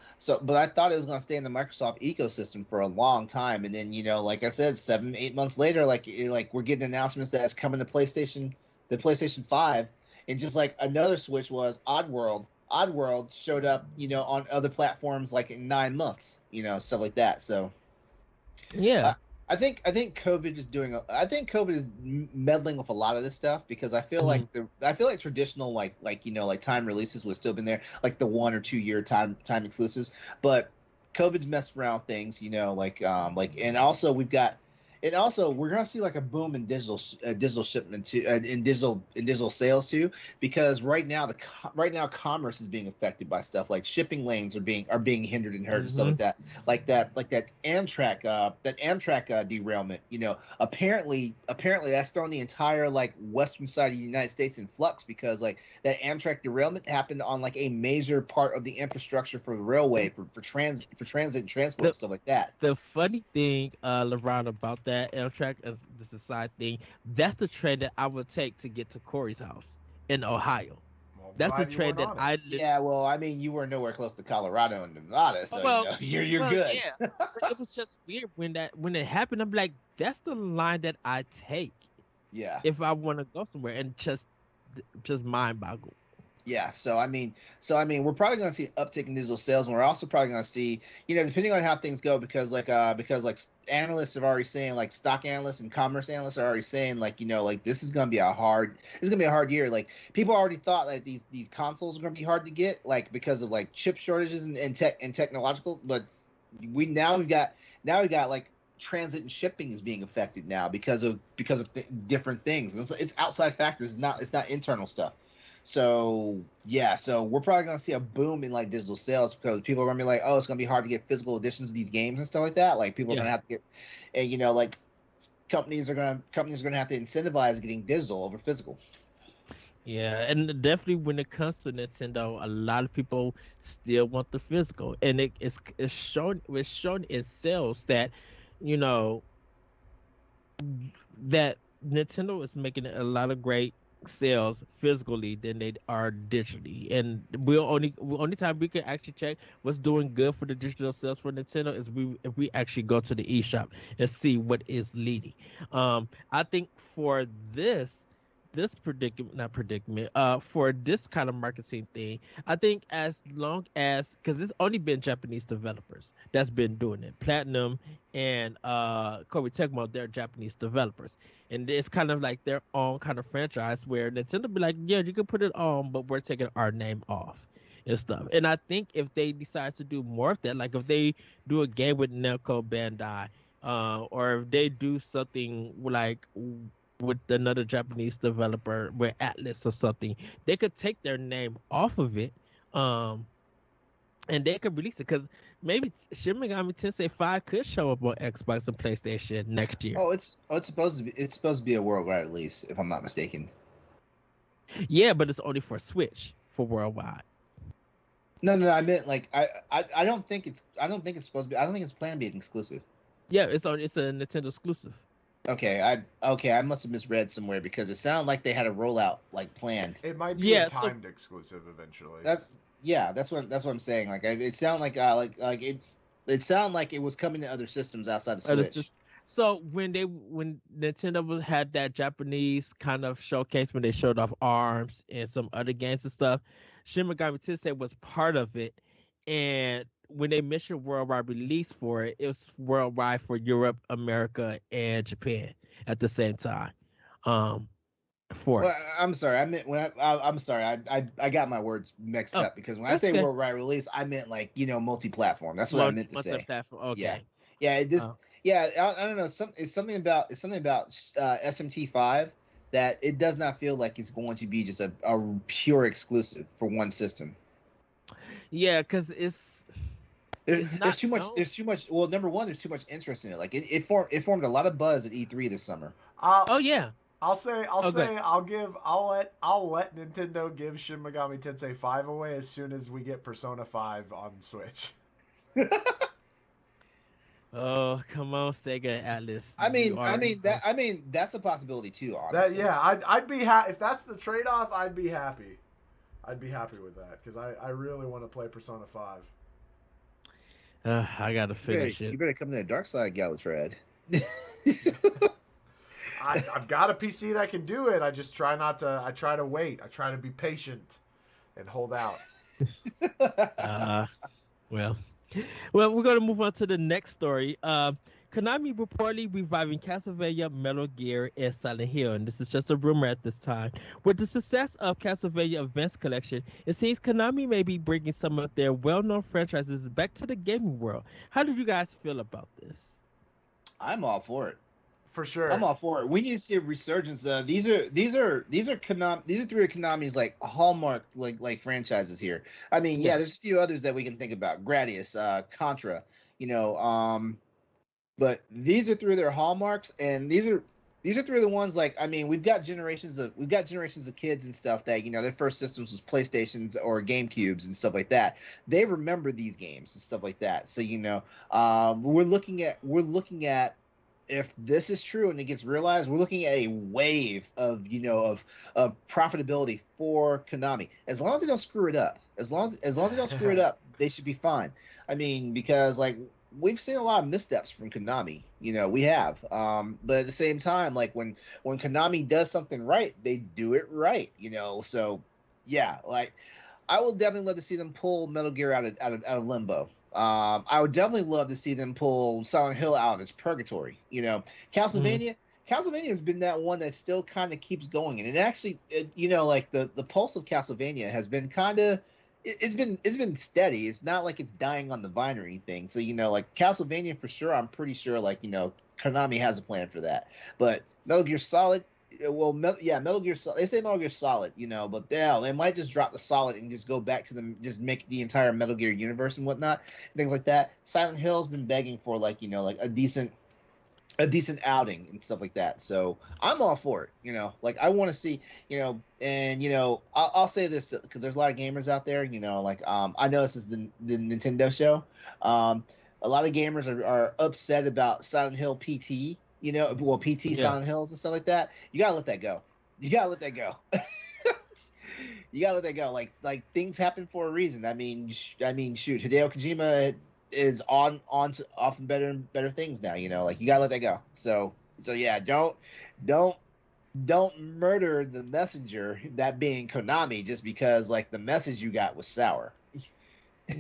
thought it was going to stay in the Microsoft ecosystem for a long time, and then like I said, 7-8 months later, we're getting announcements that it's coming to PlayStation, the PlayStation 5, and just another Switch was Oddworld. Oddworld showed up, on other platforms like in 9 months, stuff like that. So Yeah. I think COVID is I think COVID is meddling with a lot of this stuff because I feel like traditional like time releases would still been there, like the 1 or 2 year time exclusives, but COVID's messed around with things, and also we're gonna see like a boom in digital shipment too, in digital sales too, because right now commerce is being affected by stuff like shipping lanes are being hindered and hurt and stuff like that, that Amtrak derailment. Apparently that's thrown the entire like western side of the United States in flux because like that Amtrak derailment happened on like a major part of the infrastructure for the railway for transit and transport and stuff like that. The funny thing, LeRon, about that Amtrak as the side thing, that's the train that I would take to get to Corey's house in Ohio. Well, That's the train that I Yeah, well, I mean, you were nowhere close to Colorado and Nevada, so you're good. Yeah, but it was just weird when it happened. I'm like, that's the line that I take. Yeah. If I want to go somewhere, and just mind boggle. Yeah, so I mean, we're probably going to see an uptick in digital sales, and we're also probably going to see, depending on how things go, because analysts are already saying, like stock analysts and commerce analysts are already saying, like this is going to be a hard year. Like people already thought that these consoles are going to be hard to get, like because of like chip shortages and technological, but we've got like transit and shipping is being affected now because of different things. It's outside factors. It's not internal stuff. So yeah, so we're probably gonna see a boom in like digital sales because people are gonna be like, oh, it's gonna be hard to get physical editions of these games and stuff like that. Like people are gonna have to get, and like companies are gonna have to incentivize getting digital over physical. Yeah, and definitely when it comes to Nintendo, a lot of people still want the physical, and it's shown in sales that that Nintendo is making a lot of great sales physically than they are digitally, and only time we can actually check what's doing good for the digital sales for Nintendo is if we actually go to the eShop and see what is leading. I think for this predicament, for this kind of marketing thing, I think as long as, because it's only been Japanese developers that's been doing it, Platinum and Koei Tecmo, they're Japanese developers, and it's kind of like their own kind of franchise where Nintendo be like, yeah, you can put it on, but we're taking our name off and stuff. And I think if they decide to do more of that, like if they do a game with Namco Bandai, or if they do something like with another Japanese developer with Atlas or something, they could take their name off of it, and they could release it, because maybe Shin Megami Tensei 5 could show up on Xbox and PlayStation next year. It's supposed to be a worldwide release, if I'm not mistaken. Yeah, but it's only for Switch for worldwide. No, I meant like I don't think it's supposed to be. I don't think it's planned to be an exclusive. Yeah, it's a Nintendo exclusive. Okay, I must have misread somewhere because it sounded like they had a rollout like planned. It might be a timed exclusive eventually. That's what I'm saying. Like it sounded like it sounded like it was coming to other systems outside of Switch. So when Nintendo had that Japanese kind of showcase when they showed off ARMS and some other games and stuff, Shin Megami Tensei was part of it, and when they mentioned worldwide release for it, it was worldwide for Europe, America, and Japan at the same time. I'm sorry. I meant I'm sorry. I got my words mixed up because when I say worldwide release, I meant like multi-platform. That's what I meant to say. Multi-platform. Okay. Yeah. I don't know. It's something about SMT5 that it does not feel like it's going to be just a pure exclusive for one system. Yeah, because there's too much. There's too much. Well, number one, there's too much interest in it. Like it formed a lot of buzz at E3 this summer. Yeah. I'll let Nintendo give Shin Megami Tensei 5 away as soon as we get Persona 5 on Switch. Oh, come on, Sega Atlas. I mean that's a possibility too. Honestly, I'd be happy if that's the trade-off. I'd be happy. I'd be happy with that because I really want to play Persona 5. I gotta finish it. You better come to the dark side, Galutrad. I've got a PC that can do it. I just try not to. I try to wait. I try to be patient and hold out. Uh, well, well, we're gonna move on to the next story. Konami reportedly reviving Castlevania, Metal Gear, and Silent Hill, and this is just a rumor at this time. With the success of Castlevania Advanced Collection, it seems Konami may be bringing some of their well-known franchises back to the gaming world. How did you guys feel about this? I'm all for it. For sure. I'm all for it. We need to see a resurgence. These are three of Konami's like hallmark like franchises here. I mean, yeah, there's a few others that we can think about. Gradius, Contra, you know, but these are three of their hallmarks, and these are three of the ones like I mean, we've got generations of kids and stuff that their first systems was PlayStations or GameCubes and stuff like that. They remember these games and stuff like that. So we're looking at if this is true and it gets realized, we're looking at a wave of profitability for Konami. As long as they don't screw it up, as long as they don't screw it up, they should be fine. I mean, because like we've seen a lot of missteps from Konami. We have. But at the same time, like when Konami does something right, they do it right. So yeah, like I will definitely love to see them pull Metal Gear out of limbo. I would definitely love to see them pull Silent Hill out of its purgatory. Castlevania has been that one that still kind of keeps going, and it actually, like the pulse of Castlevania has been kind of, it's been steady. It's not like it's dying on the vine or anything. So like Castlevania for sure, I'm pretty sure like Konami has a plan for that. But Metal Gear Solid. Well, Metal Gear Solid. They say Metal Gear Solid, but they might just drop the Solid and just go back to them, just make the entire Metal Gear universe and whatnot, things like that. Silent Hill's been begging for like a decent outing and stuff like that. So I'm all for it. Like I want to see, and I'll say this because there's a lot of gamers out there. Like I know this is the Nintendo show. A lot of gamers are upset about Silent Hill PT. PT Silent Hills and stuff like that. You gotta let that go. You gotta let that go. Like things happen for a reason. I mean, shoot, Hideo Kojima is on to often better things now. Like you gotta let that go. So yeah, don't murder the messenger, that being Konami, just because like the message you got was sour.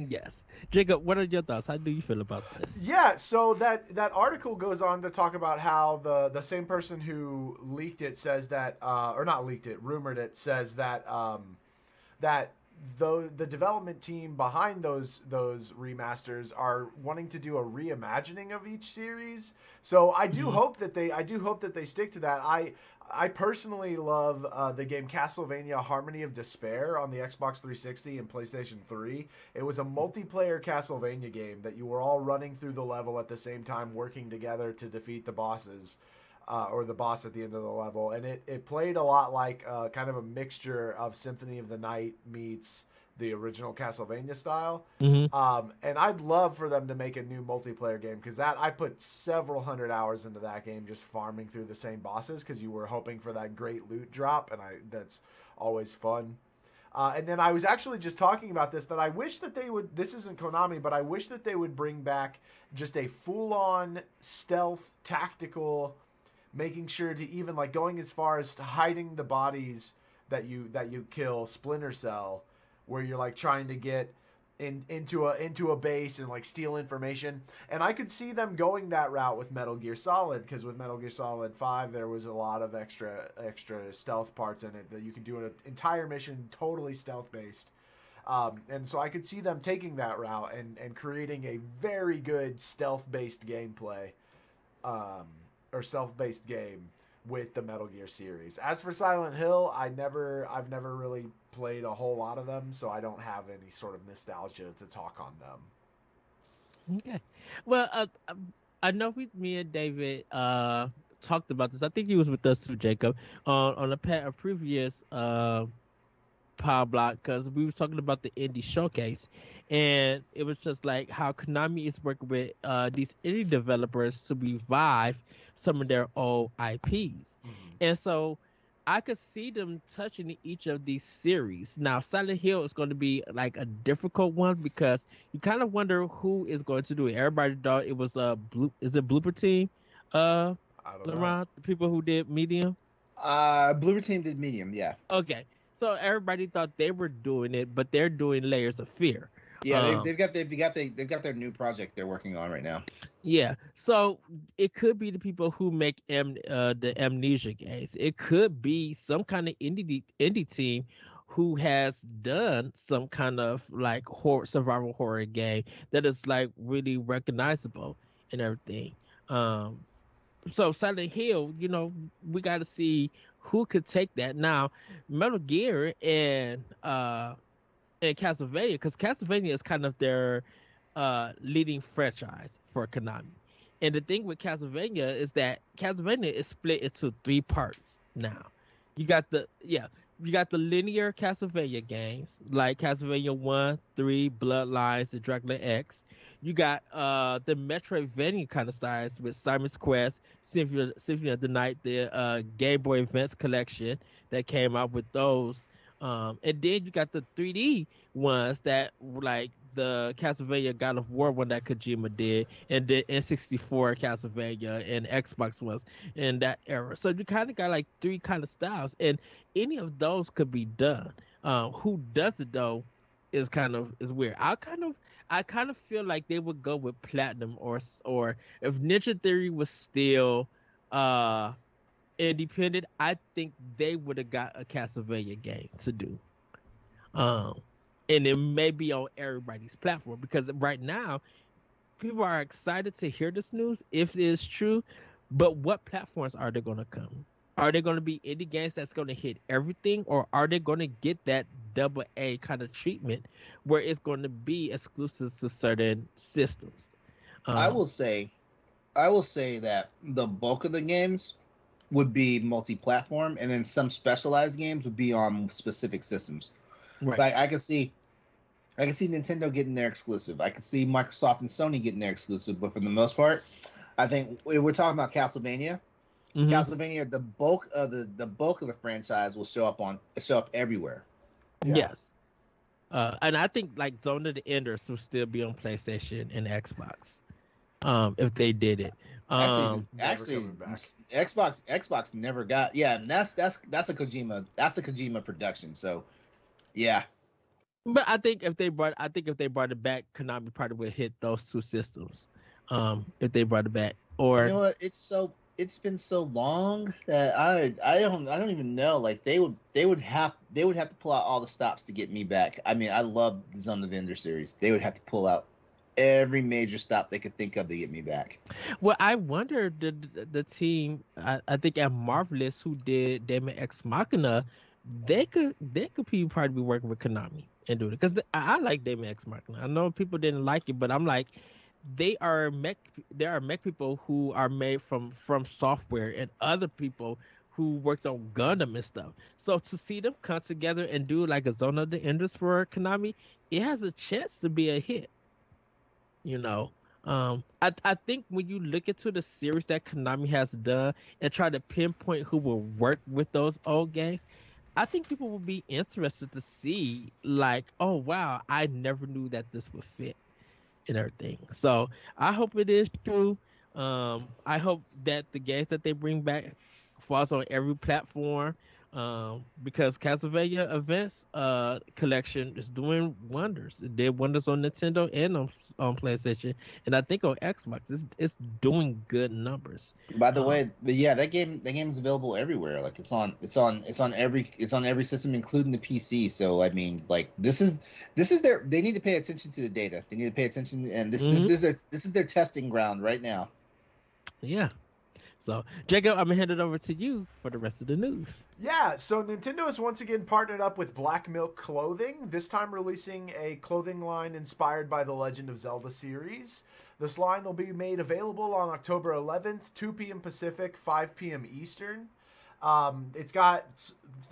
Yes. Jacob, what are your thoughts? How do you feel about this? Yeah, so that article goes on to talk about how the same person who leaked it says that, or not leaked it, rumored it, says that that the development team behind those remasters are wanting to do a reimagining of each series. So I do hope that they stick to that. I personally love the game Castlevania Harmony of Despair on the Xbox 360 and PlayStation 3. It was a multiplayer Castlevania game that you were all running through the level at the same time, working together to defeat the bosses, or the boss at the end of the level. And it played a lot like kind of a mixture of Symphony of the Night meets the original Castlevania style. And I'd love for them to make a new multiplayer game, because I put several hundred hours into that game just farming through the same bosses, because you were hoping for that great loot drop, and that's always fun. And then I was actually just talking about this, that I wish that they would, this isn't Konami, but I wish that they would bring back just a full-on stealth tactical, making sure to even like going as far as to hiding the bodies that you kill, Splinter Cell, where you're like trying to get into a base and like steal information. And I could see them going that route with Metal Gear Solid, because with Metal Gear Solid 5 there was a lot of extra stealth parts in it that you could do an entire mission totally stealth based. And so I could see them taking that route and creating a very good stealth based gameplay, or stealth based game with the Metal Gear series. As for Silent Hill, I've never really played a whole lot of them, so I don't have any sort of nostalgia to talk on them. Okay. Well, I know me and David talked about this. I think he was with us too, Jacob, on a previous Pow Block, because we were talking about the indie showcase, and it was just like how Konami is working with these indie developers to revive some of their old IPs. And so I could see them touching each of these series. Now, Silent Hill is going to be like a difficult one, because you kind of wonder who is going to do it. Everybody thought it was is it Blooper Team? I don't know. The people who did Medium. Blooper Team did Medium, yeah. Okay, So everybody thought they were doing it, but they're doing Layers of Fear. Yeah, they've got their new project they're working on right now. Yeah, so it could be the people who make the Amnesia games. It could be some kind of indie team who has done some kind of like horror survival horror game that is like really recognizable and everything. Um, so Silent Hill, we got to see who could take that. Now, Metal Gear and Castlevania, because Castlevania is kind of their leading franchise for Konami. And the thing with Castlevania is that Castlevania is split into three parts now. You got the linear Castlevania games like Castlevania 1, 3, Bloodlines, and Dracula X. You got the Metroidvania kind of size with Simon's Quest, Symphony of the Night, the Game Boy Advance collection that came out with those. And then you got the 3D ones that like the Castlevania God of War one that Kojima did, and the N64 Castlevania and Xbox ones in that era. So you kind of got like three kind of styles, and any of those could be done. Who does it though is weird. I kind of feel like they would go with Platinum or if Ninja Theory was still independent, I think they would have got a Castlevania game to do. And it may be on everybody's platform because right now people are excited to hear this news if it is true. But what platforms are they going to come? Are they going to be indie games that's going to hit everything, or are they going to get that double A kind of treatment where it's going to be exclusive to certain systems? I will say that the bulk of the games would be multi-platform, and then some specialized games would be on specific systems. Right. Like I can see Nintendo getting their exclusive. I can see Microsoft and Sony getting their exclusive, but for the most part, I think we're talking about Castlevania. Mm-hmm. Castlevania, the bulk of the franchise will show up everywhere. Yeah. Yes. And I think like Zone of the Enders will still be on PlayStation and Xbox. If they did it. Actually, Xbox never got. Yeah, and that's a Kojima production. So, yeah. But I think if they brought it back, Konami probably would hit those two systems. If they brought it back, or you know what, it's been so long that I don't even know. Like they would have to pull out all the stops to get me back. I mean, I love the Zone of the Ender series. They would have to pull out every major stop they could think of to get me back. Well, I wonder the team. I think at Marvelous who did Daemon X Machina, they could probably be working with Konami and doing it because I like Daemon X Machina. I know people didn't like it, but I'm like, they are mech people who are made from software and other people who worked on Gundam and stuff. So to see them come together and do like a Zone of the Enders for Konami, it has a chance to be a hit. I think when you look into the series that Konami has done and try to pinpoint who will work with those old games, I think people will be interested to see like, oh wow, I never knew that this would fit and everything. So I hope it is true. I hope that the games that they bring back falls on every platform. Because Castlevania Events collection is doing wonders. It did wonders on Nintendo and on PlayStation, and I think on Xbox it's doing good numbers. By the way, but yeah, that game is available everywhere. Like it's on every system, including the PC. So I mean, like this is they need to pay attention to the data. They need to pay attention, and this is their testing ground right now. Yeah. So, Jacob, I'm going to hand it over to you for the rest of the news. Yeah, so Nintendo has once again partnered up with BlackMilk Clothing, this time releasing a clothing line inspired by the Legend of Zelda series. This line will be made available on October 11th, 2 p.m. Pacific, 5 p.m. Eastern. It's got,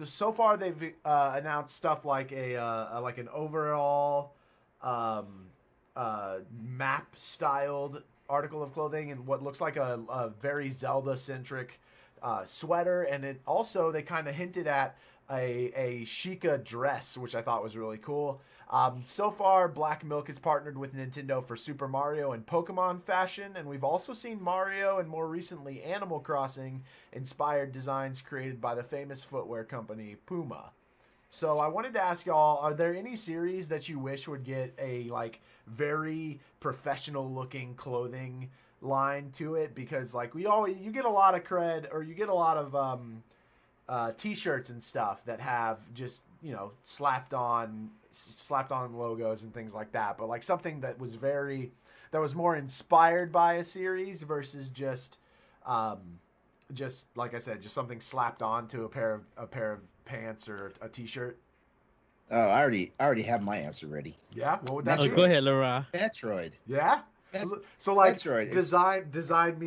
so far they've announced stuff like an overall map-styled article of clothing and what looks like a very Zelda-centric sweater, and it also they kind of hinted at a Sheikah dress, which I thought was really cool. So far, BlackMilk has partnered with Nintendo for Super Mario and Pokemon fashion, and we've also seen Mario and more recently Animal Crossing inspired designs created by the famous footwear company Puma. So I wanted to ask y'all: are there any series that you wish would get a like very professional looking clothing line to it? Because like you get a lot of cred, or you get a lot of T-shirts and stuff that have just slapped on logos and things like that. But like something that was more inspired by a series versus just like I said, just something slapped onto a pair of pants or a T-shirt. Oh, I already have my answer ready. Yeah, what would that be? Go ahead, LeRon. Metroid. Yeah. So like Metroid. design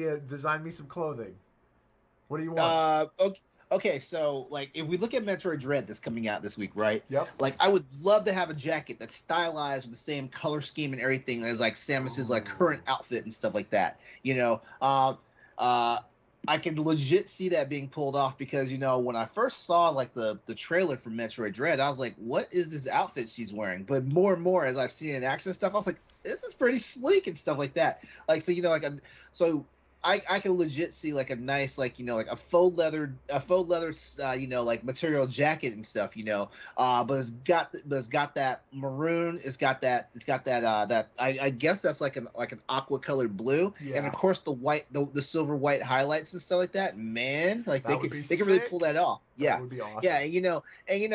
me some clothing. What do you want? Okay, so like if we look at Metroid Dread that's coming out this week, right? Yep. Like I would love to have a jacket that's stylized with the same color scheme and everything as like Samus's like current outfit and stuff like that. I can legit see that being pulled off because when I first saw like the trailer for Metroid Dread, I was like, what is this outfit she's wearing? But more and more as I've seen it in action and stuff, I was like, this is pretty sleek and stuff like that. Like so I can legit see like a nice like a faux leather like material jacket and stuff but it's got that maroon, it's got that I guess that's like an aqua colored blue, and of course the silver white highlights and stuff like that. Man, like they could really pull that off. Yeah, that would be awesome. Yeah,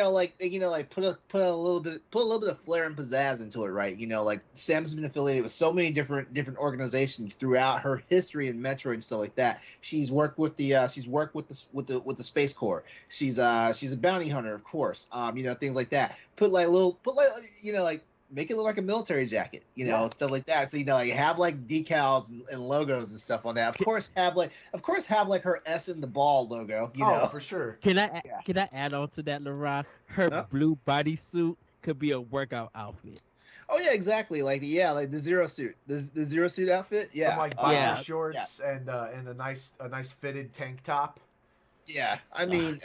like put a little bit of flair and pizzazz into it, right? Like Sam's been affiliated with so many different organizations throughout her history in Metroid and stuff like that. She's worked with the Space Corps. She's a bounty hunter, of course. Things like that. Make it look like a military jacket, stuff like that. So like have like decals and logos and stuff on that. Of course have like her S in the ball logo. For sure. Can I add on to that, LeRon? Her blue bodysuit could be a workout outfit. Oh yeah, exactly. Like the zero suit, the zero suit outfit. Yeah, some like biker shorts and a nice fitted tank top. Yeah, I'm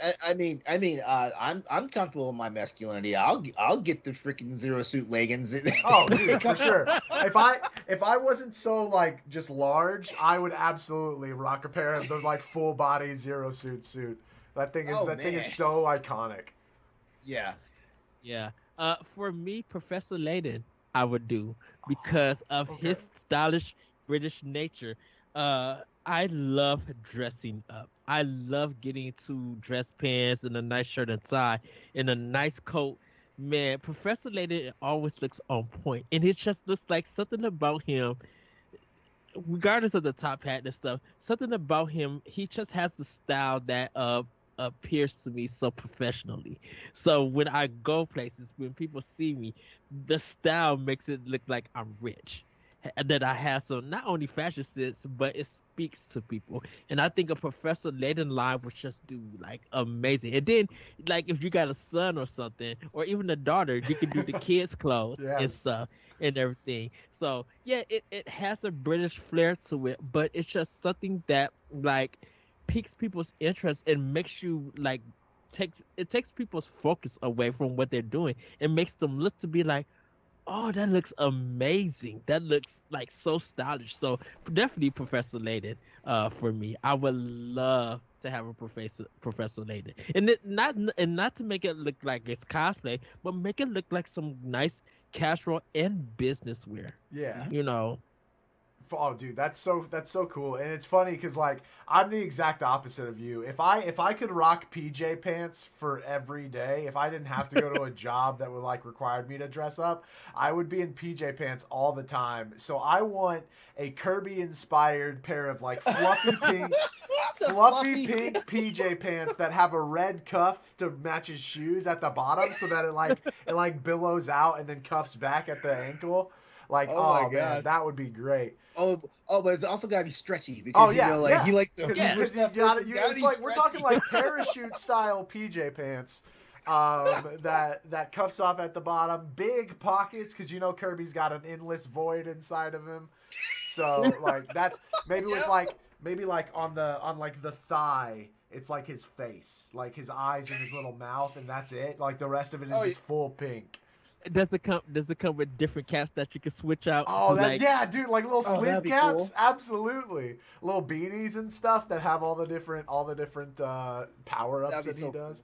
comfortable in my masculinity. I'll get the freaking zero suit leggings. Oh, dude, for sure. If I wasn't so like just large, I would absolutely rock a pair of the like full body zero suit. That thing is so iconic. Yeah. Yeah. For me, Professor Layton, I would do because of his stylish British nature. I love dressing up. I love getting into dress pants and a nice shirt and tie and a nice coat. Man, Professor Layton always looks on point, and it just looks like something about him, regardless of the top hat and stuff, something about him, he just has the style that appears to me so professionally. So when I go places, when people see me, the style makes it look like I'm rich. That I have some not only fashion sense, but it speaks to people. And I think a Professor Layton line would just do like amazing. And then like if you got a son or something, or even a daughter, you can do the kids' clothes and stuff and everything. So yeah, it has a British flair to it, but it's just something that like piques people's interest and makes you like takes people's focus away from what they're doing and makes them look to be like, oh, that looks amazing. That looks like so stylish. So definitely Professor Layton for me. I would love to have a Professor Layton. And not to make it look like it's cosplay, but make it look like some nice casual and business wear. Yeah. Oh, dude, that's so cool. And it's funny because like I'm the exact opposite of you. If I could rock PJ pants for every day, if I didn't have to go to a job that would like required me to dress up, I would be in PJ pants all the time. So I want a Kirby inspired pair of like fluffy pink PJ pants that have a red cuff to match his shoes at the bottom so that it like billows out and then cuffs back at the ankle. Like, oh man, that would be great. But it's also got to be stretchy because he likes to. It's like we're talking like parachute style PJ pants, that cuffs off at the bottom, big pockets because Kirby's got an endless void inside of him. So like that's maybe with like on the thigh. It's like his face, like his eyes and his little mouth, and that's it. Like the rest of it is just full pink. Does it come with different caps that you can switch out? Oh, dude, like little sleeve caps, cool. Absolutely. Little beanies and stuff that have all the different power ups that he does.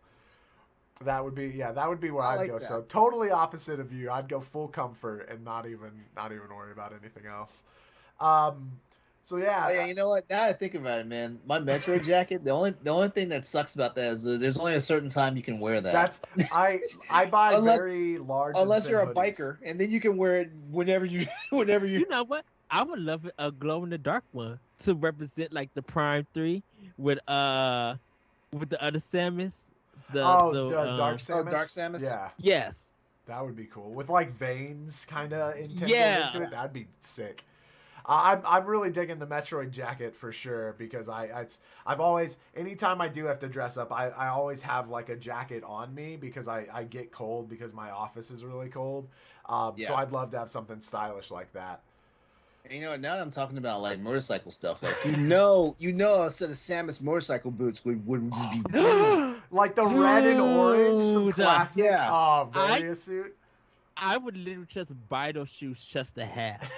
That would be where I'd like go. that. So totally opposite of you. I'd go full comfort and not even worry about anything else. So yeah. Oh, yeah, you know what? Now I think about it, man. My Metro jacket. The only thing that sucks about that is there's only a certain time you can wear that. That's I buy very large. Unless and you're thin a hoodies. biker, and then you can wear it whenever you. You know what? I would love a glow in the dark one to represent like the Prime 3 with the other Samus. Dark Samus. Oh, Dark Samus? Yeah, Yes. that would be cool with like veins kind of into it. That'd be sick. I'm really digging the Metroid jacket for sure because I've always, anytime I do have to dress up, I always have like a jacket on me because I get cold because my office is really cold. So I'd love to have something stylish like that. And you know, now that I'm talking about like motorcycle stuff, like you know, a set of Samus motorcycle boots would just be like the red and orange, some classic Varia suit. I would literally just buy those shoes just to have.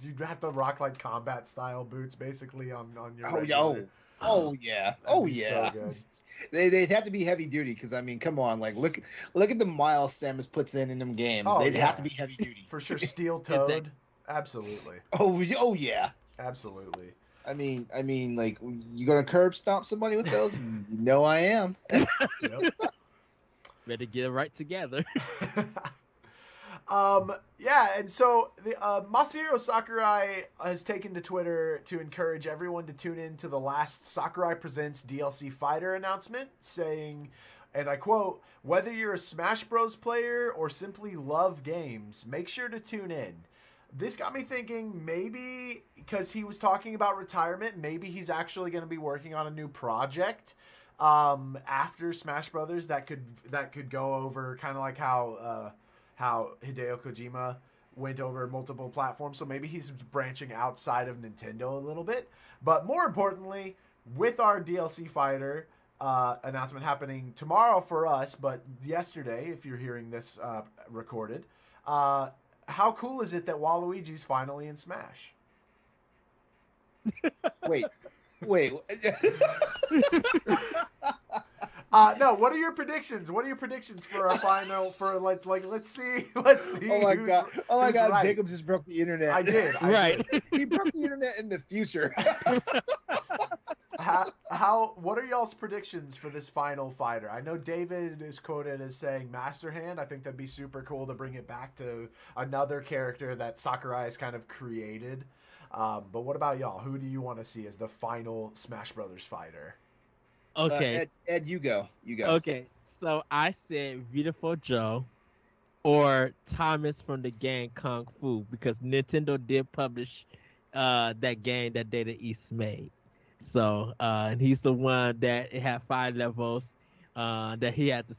You'd have to rock like combat style boots basically on your. Oh yeah. So good. They'd have to be heavy duty because I mean, come on, like look at the miles Samus puts in them games. They'd have to be heavy duty for sure. Steel toed, absolutely. Oh yeah, absolutely. I mean, like you gonna curb stomp somebody with those? You know I am. Yep. Better get it right together. And so the Masahiro Sakurai has taken to Twitter to encourage everyone to tune in to the last Sakurai Presents DLC Fighter announcement, saying, and I quote, "Whether you're a Smash Bros. Player or simply love games, make sure to tune in." This got me thinking maybe, because he was talking about retirement, maybe he's actually going to be working on a new project after Smash Brothers that could go over kind of like how Hideo Kojima went over multiple platforms. So maybe he's branching outside of Nintendo a little bit. But more importantly, with our DLC Fighter announcement happening tomorrow for us, but yesterday, if you're hearing this recorded, how cool is it that Waluigi's finally in Smash? Wait. No, what are your predictions? What are your predictions for our final? For like, let's see. Oh my god! Right. Jacob just broke the internet. I did. He broke the internet in the future. What are y'all's predictions for this final fighter? I know David is quoted as saying Master Hand. I think that'd be super cool to bring it back to another character that Sakurai has kind of created. But what about y'all? Who do you want to see as the final Smash Brothers fighter? Okay. Ed, you go. Okay, so I said Beautiful Joe or Thomas from the game Kung Fu because Nintendo did publish that game that Data East made. So, and he's the one that it had 5 levels that he had to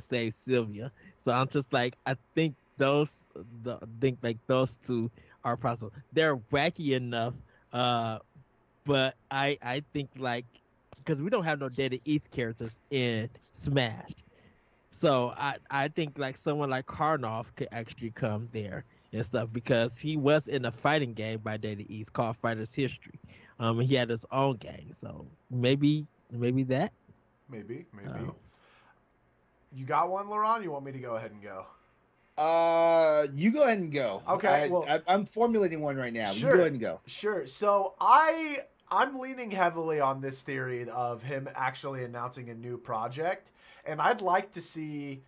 save Sylvia. So I'm just like, I think those two are possible. They're wacky enough, but I think like, because we don't have no Data East characters in Smash. So I think like someone like Karnov could actually come there and stuff because he was in a fighting game by Data East called Fighter's History. And he had his own game. So maybe that. Maybe. You got one, LeRon? You want me to go ahead and go? You go ahead and go. Okay. I'm formulating one right now. Sure. You go ahead and go. Sure. So I'm leaning heavily on this theory of him actually announcing a new project, and I'd like to see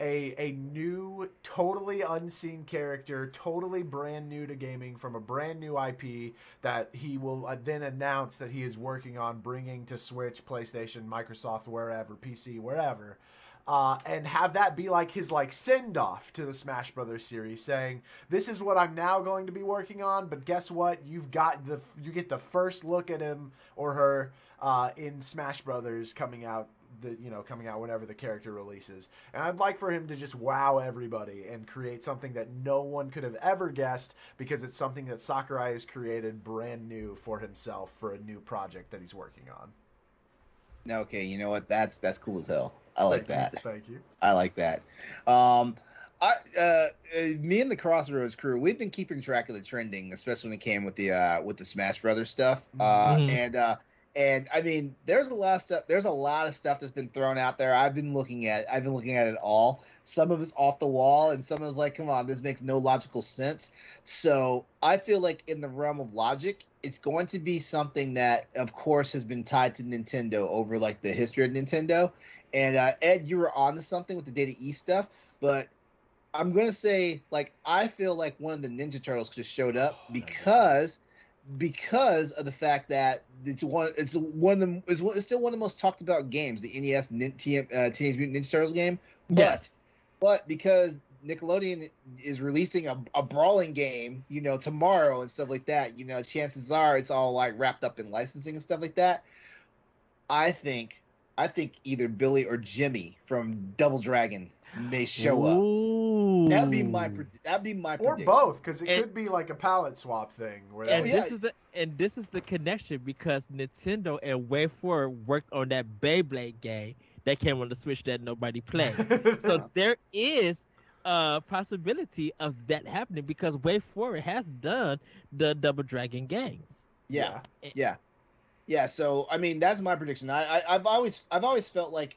a new, totally unseen character, totally brand new to gaming from a brand new IP that he will then announce that he is working on bringing to Switch, PlayStation, Microsoft, wherever, PC, wherever. And have that be like his like send-off to the Smash Brothers series, saying, "This is what I'm now going to be working on, but guess what? You get the first look at him or her in Smash Brothers coming out whenever the character releases." And I'd like for him to just wow everybody and create something that no one could have ever guessed because it's something that Sakurai has created brand new for himself for a new project that he's working on. Okay, you know what? That's cool as hell. I like that. Thank you. I like that. Me and the Crossroads crew, we've been keeping track of the trending, especially when it came with the Smash Brothers stuff. And And I mean, there's a lot of stuff. There's a lot of stuff that's been thrown out there. I've been looking at it all. Some of it's off the wall, and some of it's like, come on, this makes no logical sense. So I feel like in the realm of logic, it's going to be something that, of course, has been tied to Nintendo over like the history of Nintendo. And Ed, you were onto something with the Data East stuff, but I'm gonna say, like, I feel like one of the Ninja Turtles could have showed up because of the fact that it's still one of the most talked about games, the NES Teenage Mutant Ninja Turtles game. But because Nickelodeon is releasing a brawling game, tomorrow and stuff like that, chances are it's all like wrapped up in licensing and stuff like that. I think either Billy or Jimmy from Double Dragon may show up. That'd be my prediction. Or both, because it could be like a palette swap thing. This is the connection, because Nintendo and WayForward worked on that Beyblade game that came on the Switch that nobody played. So there is a possibility of that happening, because WayForward has done the Double Dragon games. Yeah. So I mean, that's my prediction. I've always felt like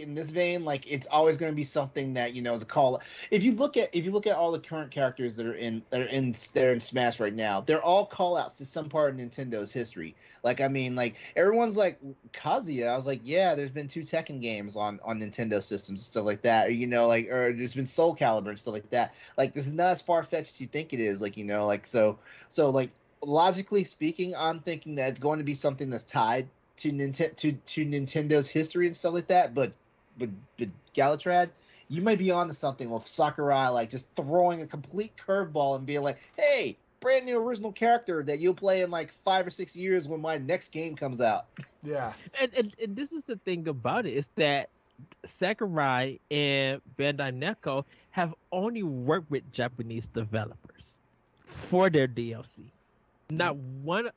in this vein, like it's always going to be something that is a call. If you look at all the current characters that are in Smash right now, they're all call outs to some part of Nintendo's history. Like, I mean, like everyone's like Kazuya. I was like, yeah, there's been 2 Tekken games on Nintendo systems and stuff like that, or there's been Soul Calibur and stuff like that. Like, this is not as far fetched as you think it is. Like, so like. Logically speaking, I'm thinking that it's going to be something that's tied to Nintendo's history and stuff like that. But Galutrad, you might be onto something with Sakurai, like just throwing a complete curveball and being like, "Hey, brand new original character that you'll play in like 5 or 6 years when my next game comes out." Yeah, and this is the thing about it, is that Sakurai and Bandai Namco have only worked with Japanese developers for their DLC. Not one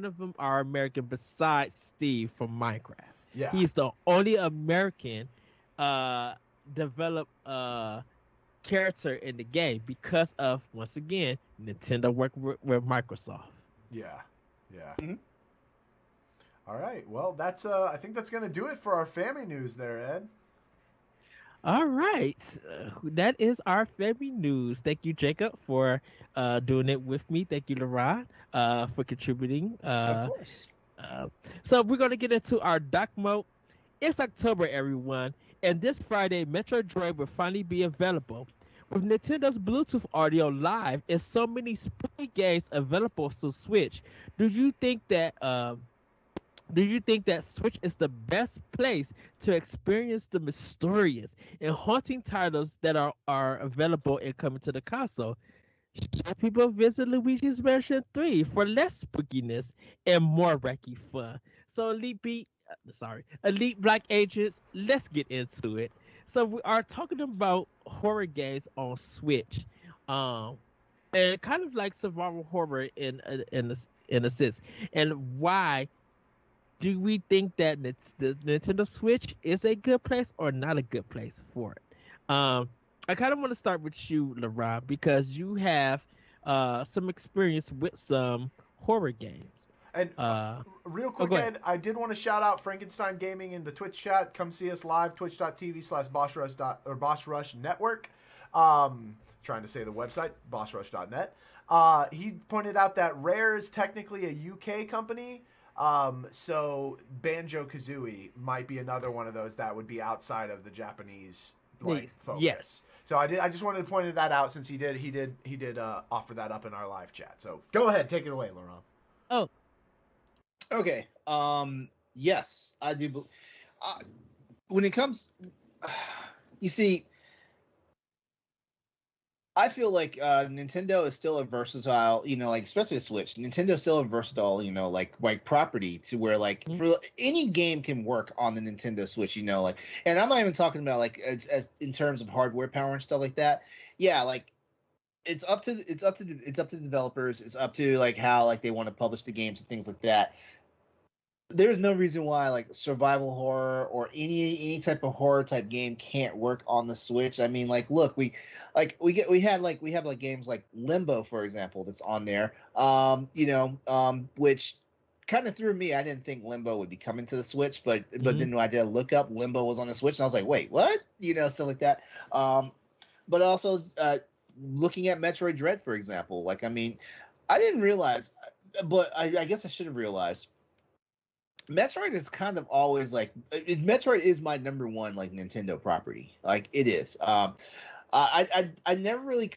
of them are American besides Steve from Minecraft. Yeah, he's the only American developed character in the game, because of, once again, Nintendo worked with Microsoft. Yeah. Mm-hmm. All right. Well, that's I think that's gonna do it for our family news there, Ed. All right, that is our family news. Thank you, Jacob, for doing it with me. Thank you, LeRon, for contributing. Of course. So we're going to get into our doc mode. It's October, everyone, and this Friday, Metroid Dread will finally be available. With Nintendo's Bluetooth audio live and so many spooky games available to Switch, do you think that Switch is the best place to experience the mysterious and haunting titles that are available and coming to the console? Should people visit Luigi's Mansion 3 for less spookiness and more wacky fun? So Elite Black Agents, let's get into it. So we are talking about horror games on Switch, and kind of like survival horror in a sense, and why do we think that the Nintendo Switch is a good place or not a good place for it? I kind of want to start with you, LeRon, because you have some experience with some horror games. And real quick, Ed, I did want to shout out Frankenstein Gaming in the Twitch chat. Come see us live, twitch.tv/BossRush Network. Trying to say the website, bossrush.net. He pointed out that Rare is technically a UK company. So Banjo-Kazooie might be another one of those that would be outside of the Japanese focus. Yes. So I just wanted to point that out, since he did offer that up in our live chat. So go ahead, take it away, LeRon. Oh, okay. Yes, I do. When it comes, you see, I feel like Nintendo is still a versatile, like especially the Switch. Nintendo is still a versatile, like property, to where like for any game can work on the Nintendo Switch, and I'm not even talking about like as in terms of hardware power and stuff like that. Yeah, like it's up to the developers. It's up to like how like they want to publish the games and things like that. There's no reason why like survival horror or any type of horror type game can't work on the Switch. I mean, like, look, we have games like Limbo, for example, that's on there. Which kind of threw me. I didn't think Limbo would be coming to the Switch, but Mhm. then when I did look up, Limbo was on the Switch, and I was like, wait, what? Stuff like that. But also looking at Metroid Dread, for example, like I mean, I didn't realize, but I guess I should have realized. Metroid is kind of always like Metroid is my number one like Nintendo property. Like it is. I never really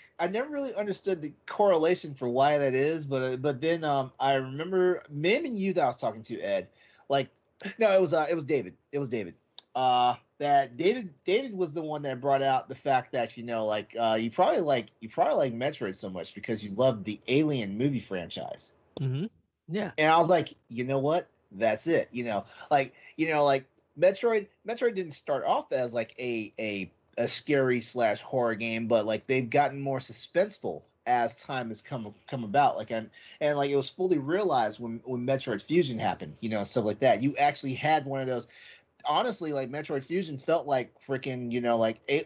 understood the correlation for why that is, but then I remember maybe you that I was talking to, Ed. Like no, it was David. It was David. That David was the one that brought out the fact that you probably like Metroid so much because you love the Alien movie franchise. Mhm. Yeah. And I was like, you know what? That's it. Like Metroid didn't start off as like a scary / horror game, but like they've gotten more suspenseful as time has come about. Like and like it was fully realized when Metroid Fusion happened, stuff like that. You actually had one of those. Honestly, like Metroid Fusion felt like freaking,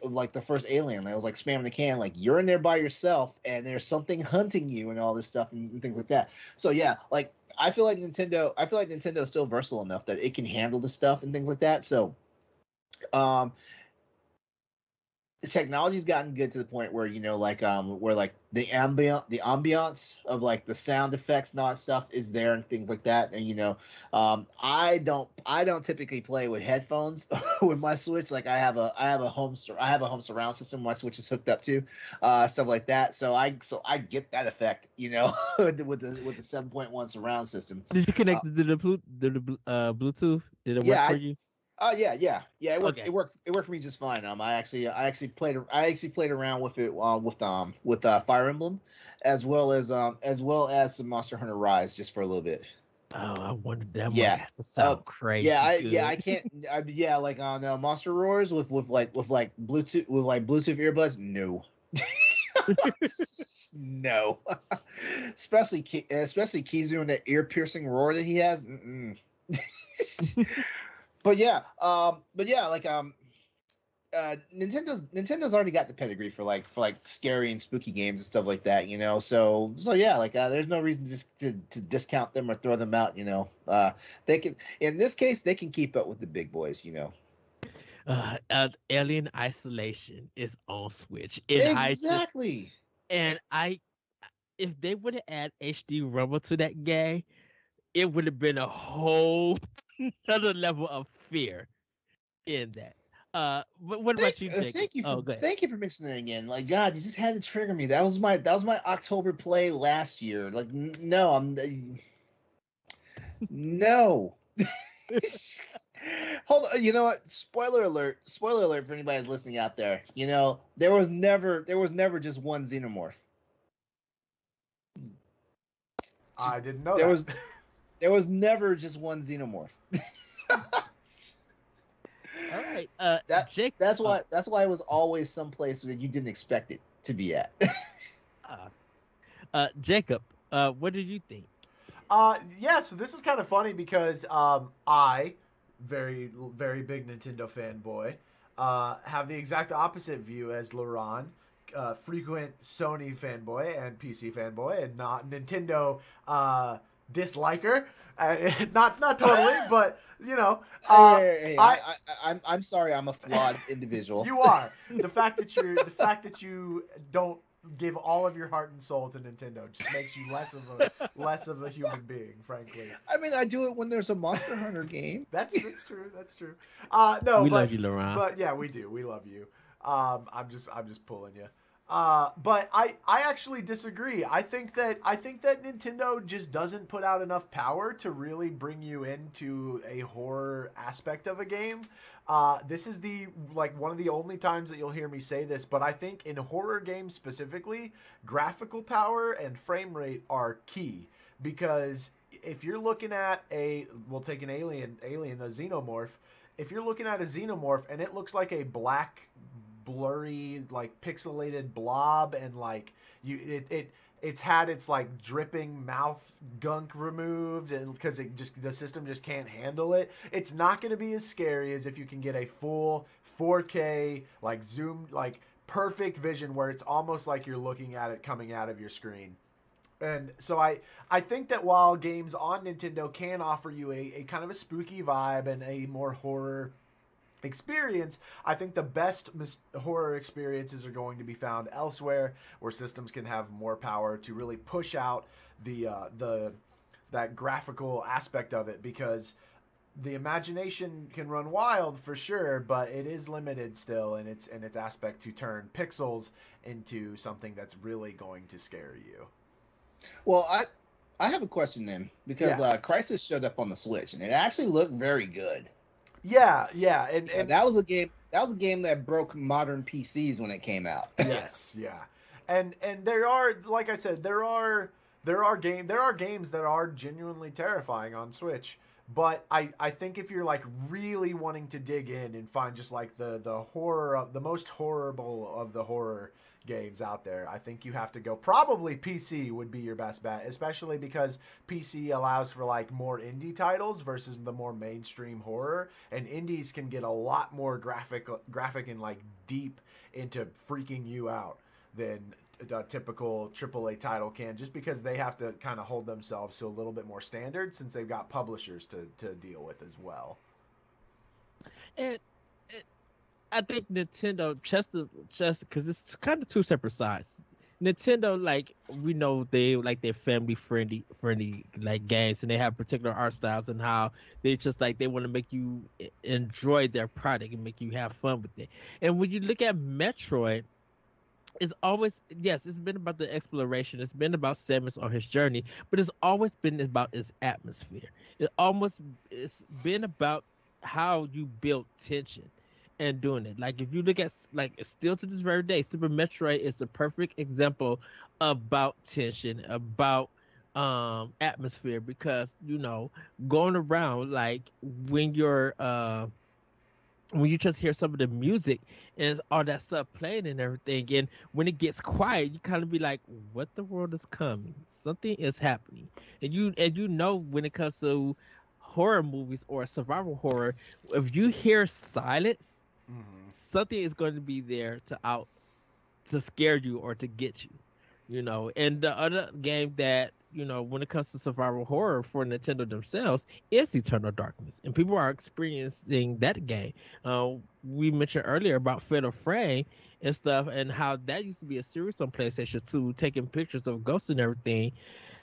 like the first Alien. It was like spamming the can, like you're in there by yourself, and there's something hunting you, and all this stuff and things like that. So yeah, like I feel like Nintendo is still versatile enough that it can handle the stuff and things like that. So, the technology's gotten good to the point where where like the ambiance of like the sound effects and all that stuff is there and things like that. And I don't typically play with headphones with my Switch. Like I have a home surround system my Switch is hooked up to, stuff like that. So I get that effect, with the 7.1 surround system. Did you connect it to the Bluetooth? Did it work Yeah, for you? yeah. It worked. Okay. It worked for me just fine. I actually played around with it with Fire Emblem, as well as some Monster Hunter Rise just for a little bit. Oh, I wondered that Yeah. one has to sound crazy. I can't. Like on Monster Roars with Bluetooth earbuds. No. No. especially Kizu and that ear piercing roar that he has. But yeah, Nintendo's already got the pedigree for scary and spooky games and stuff like that, So yeah, there's no reason just to discount them or throw them out, They can, in this case, they can keep up with the big boys, Alien Isolation is on Switch in Exactly. And if they would have added HD Rumble to that game, it would have been a whole another level of fear in that. What about you, Jacob? Thank you go ahead. thank you for mentioning it again. Like God, you just had to trigger me. That was my October play last year. Like no, no. Hold on, you know what? Spoiler alert for anybody who's listening out there. There was never just one xenomorph. I didn't know there was never just one xenomorph. All right, Jake. That's why it was always someplace that you didn't expect it to be at. Jacob, what did you think? Yeah, so this is kind of funny because I, very, very big Nintendo fanboy, have the exact opposite view as LeRon, frequent Sony fanboy and PC fanboy, and not Nintendo disliker. Not totally, but I'm sorry, I'm a flawed individual. You are. The fact that you don't give all of your heart and soul to Nintendo just makes you less of a human being, frankly. I mean, I do it when there's a Monster Hunter game. That's true. No, we love you, LeRon. But yeah, we do. We love you. I'm just pulling you. But I actually disagree. I think that Nintendo just doesn't put out enough power to really bring you into a horror aspect of a game. This is one of the only times that you'll hear me say this, but I think in horror games specifically, graphical power and frame rate are key, because if you're looking at we'll take an alien, the xenomorph. If you're looking at a xenomorph and it looks like a black, blurry, pixelated blob, and it's had its dripping mouth gunk removed, and because the system just can't handle it, it's not going to be as scary as if you can get a full 4K zoomed perfect vision where it's almost like you're looking at it coming out of your screen. And so I think that while games on Nintendo can offer you a kind of a spooky vibe and a more horror experience, I think the best horror experiences are going to be found elsewhere, where systems can have more power to really push out the that graphical aspect of it, because the imagination can run wild for sure, but it is limited still in its aspect to turn pixels into something that's really going to scare you. Well, I have a question then, because Crisis showed up on the Switch and it actually looked very good. Yeah, and that was a game. That was a game that broke modern PCs when it came out. Yes, yeah, and there are, like I said, there are games that are genuinely terrifying on Switch. But I think if you're like really wanting to dig in and find just like the horror of the most horrible of the horror games out there, I think you have to go, probably PC would be your best bet, especially because PC allows for like more indie titles versus the more mainstream horror, and indies can get a lot more graphic and like deep into freaking you out than a typical AAA title can, just because they have to kind of hold themselves to a little bit more standard, since they've got publishers to deal with as well. And I think Nintendo, just because it's kind of two separate sides. Nintendo, like, we know they like their family friendly like games, and they have particular art styles and how they just like they want to make you enjoy their product and make you have fun with it. And when you look at Metroid, it's always, yes, it's been about the exploration, it's been about Samus on his journey, but it's always been about his atmosphere. It's been about how you build tension and doing it. Like, if you look at, like, still to this very day, Super Metroid is the perfect example about tension, about atmosphere, because going around, like, when you just hear some of the music and all that stuff playing and everything, and when it gets quiet, you kind of be like, what the world is coming? Something is happening. And you know, when it comes to horror movies or survival horror, if you hear silence, something is going to be there to scare you or to get you. And the other game that, when it comes to survival horror for Nintendo themselves, is Eternal Darkness, and people are experiencing that game. We mentioned earlier about Fatal Frame and stuff, and how that used to be a series on PlayStation 2, taking pictures of ghosts and everything.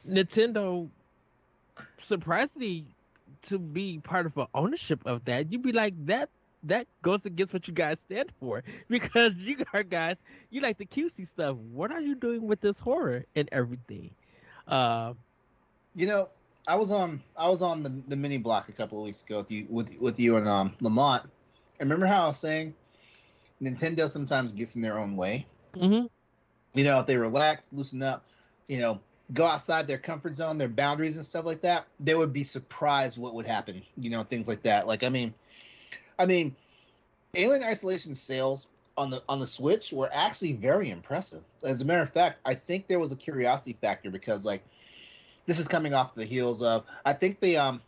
Nintendo, surprisingly, to be part of an ownership of that, you'd be like, that goes against what you guys stand for, because you guys, you like the cutesy stuff. What are you doing with this horror and everything? I was on the mini block a couple of weeks ago with you and Lamont. And remember how I was saying Nintendo sometimes gets in their own way? Mm-hmm. If they relax, loosen up, go outside their comfort zone, their boundaries and stuff like that, they would be surprised what would happen. Things like that. Like, I mean, Alien Isolation sales on the Switch were actually very impressive. As a matter of fact, I think there was a curiosity factor, because, like, this is coming off the heels of, I think the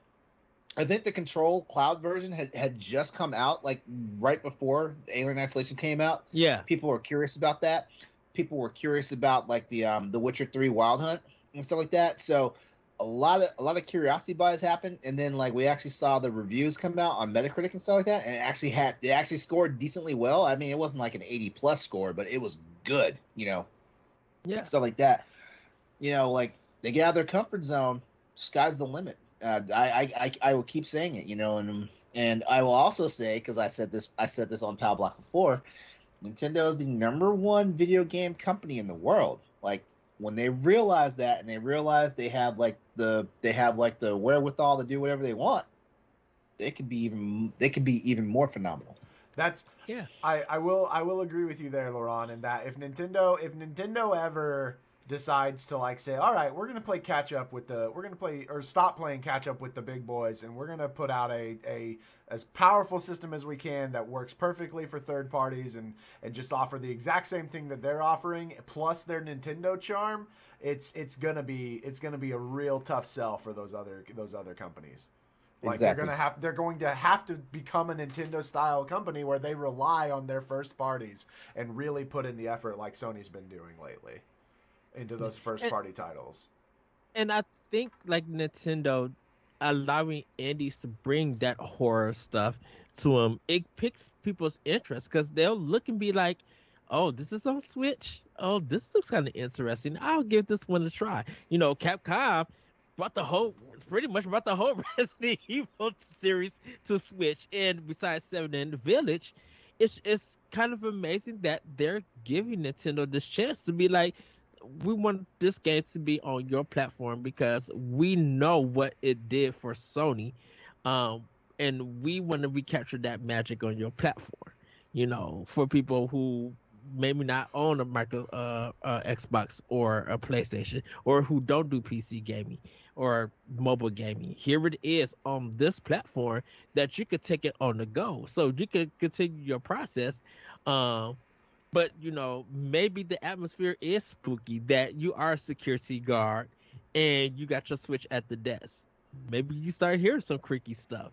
Control Cloud version had just come out, like, right before Alien Isolation came out. Yeah, people were curious about that. People were curious about, like, the Witcher 3 Wild Hunt and stuff like that. So a lot of curiosity buys happened, and then, like, we actually saw the reviews come out on Metacritic and stuff like that, and it actually scored decently well. I mean, it wasn't like an 80+ score, but it was good, yeah, stuff like that. Like, they get out of their comfort zone, sky's the limit. I will keep saying it, and I will also say, because I said this on Pow Block before, Nintendo is the #1 video game company in the world. Like, when they realize that, and they realize they have the wherewithal to do whatever they want, they could be even more phenomenal. That's, yeah. I will agree with you there, LeRon, in that if Nintendo ever decides to, like, say, all right, we're gonna stop playing catch up with the big boys, and we're gonna put out a as powerful system as we can that works perfectly for third parties, and just offer the exact same thing that they're offering plus their Nintendo charm, it's gonna be a real tough sell for those other companies. Like, exactly. They're going to have to become a Nintendo style company where they rely on their first parties and really put in the effort like Sony's been doing lately into those first party titles. And I think like Nintendo allowing indies to bring that horror stuff to them, it picks people's interest because they'll look and be like, "Oh, this is on Switch. Oh, this looks kind of interesting. I'll give this one a try." Capcom brought the whole, pretty much brought the whole Resident Evil series to Switch, and besides Seven in the Village, it's kind of amazing that they're giving Nintendo this chance to be like, we want this game to be on your platform because we know what it did for Sony, um, and we want to recapture that magic on your platform. For people who maybe not own a Xbox or a PlayStation, or who don't do PC gaming or mobile gaming. Here it is on this platform that you could take it on the go, so you could continue your process. Um, but maybe the atmosphere is spooky, that you are a security guard and you got your Switch at the desk. Maybe you start hearing some creaky stuff.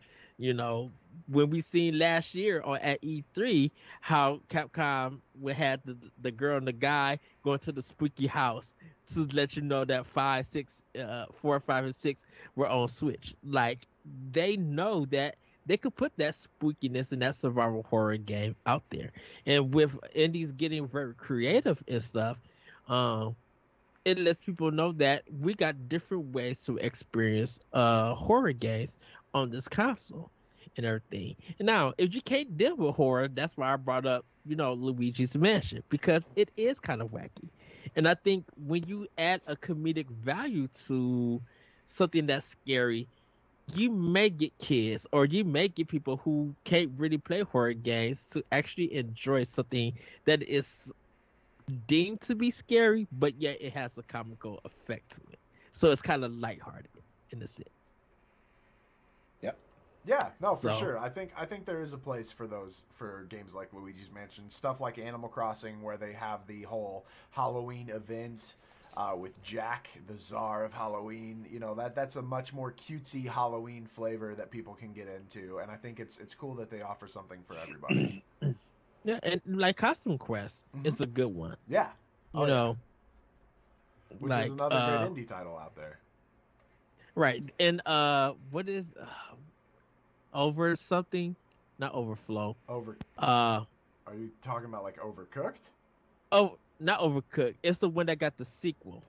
When we seen last year at E3 how Capcom would had the girl and the guy going to the spooky house to let you know that 4, 5, and 6 were on Switch. Like, they know that they could put that spookiness in that survival horror game out there. And with indies getting very creative and stuff, um, it lets people know that we got different ways to experience horror games on this console and everything. And now, if you can't deal with horror, that's why I brought up, Luigi's Mansion, because it is kind of wacky. And I think when you add a comedic value to something that's scary, you may get kids, or you may get people who can't really play horror games to actually enjoy something that is deemed to be scary, but yet it has a comical effect to it. So it's kind of lighthearted in a sense. Yep. Yeah, no, for So sure. I think there is a place for those, for games like Luigi's Mansion, stuff like Animal Crossing, where they have the whole Halloween event with Jack, the czar of Halloween. That's a much more cutesy Halloween flavor that people can get into, and I think it's cool that they offer something for everybody. yeah, and like Costume Quest Hmm. is a good one. Yeah. You Oh yeah. know, Which is like another great indie title out there. right. And what is over something? Not Overflow. Over. Uh Are you talking about like Overcooked? oh, not Overcooked. It's the one that got the sequel.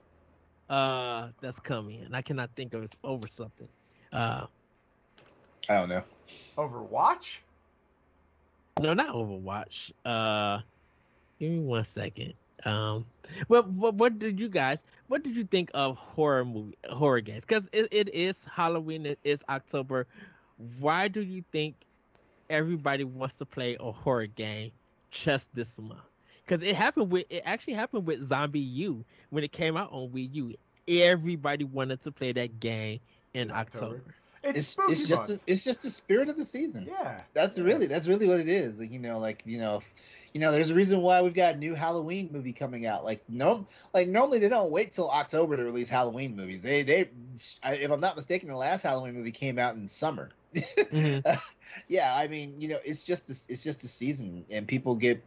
That's coming, and I cannot think of it. Over something. Uh I don't know. Overwatch? no, not Overwatch. Give me 1 second. Um, what did you think of horror games? Because it is Halloween, it is October. Why do you think everybody wants to play a horror game just this month? Because it actually happened with Zombie U when it came out on Wii U. Everybody wanted to play that game in In October. October. It's spooky month. It's just the spirit of the season. Yeah. That's really what it is. There's a reason why we've got a new Halloween movie coming out. Normally they don't wait till October to release Halloween movies. If I'm not mistaken, the last Halloween movie came out in summer. Mhm. Yeah, I mean, it's just the season, and people get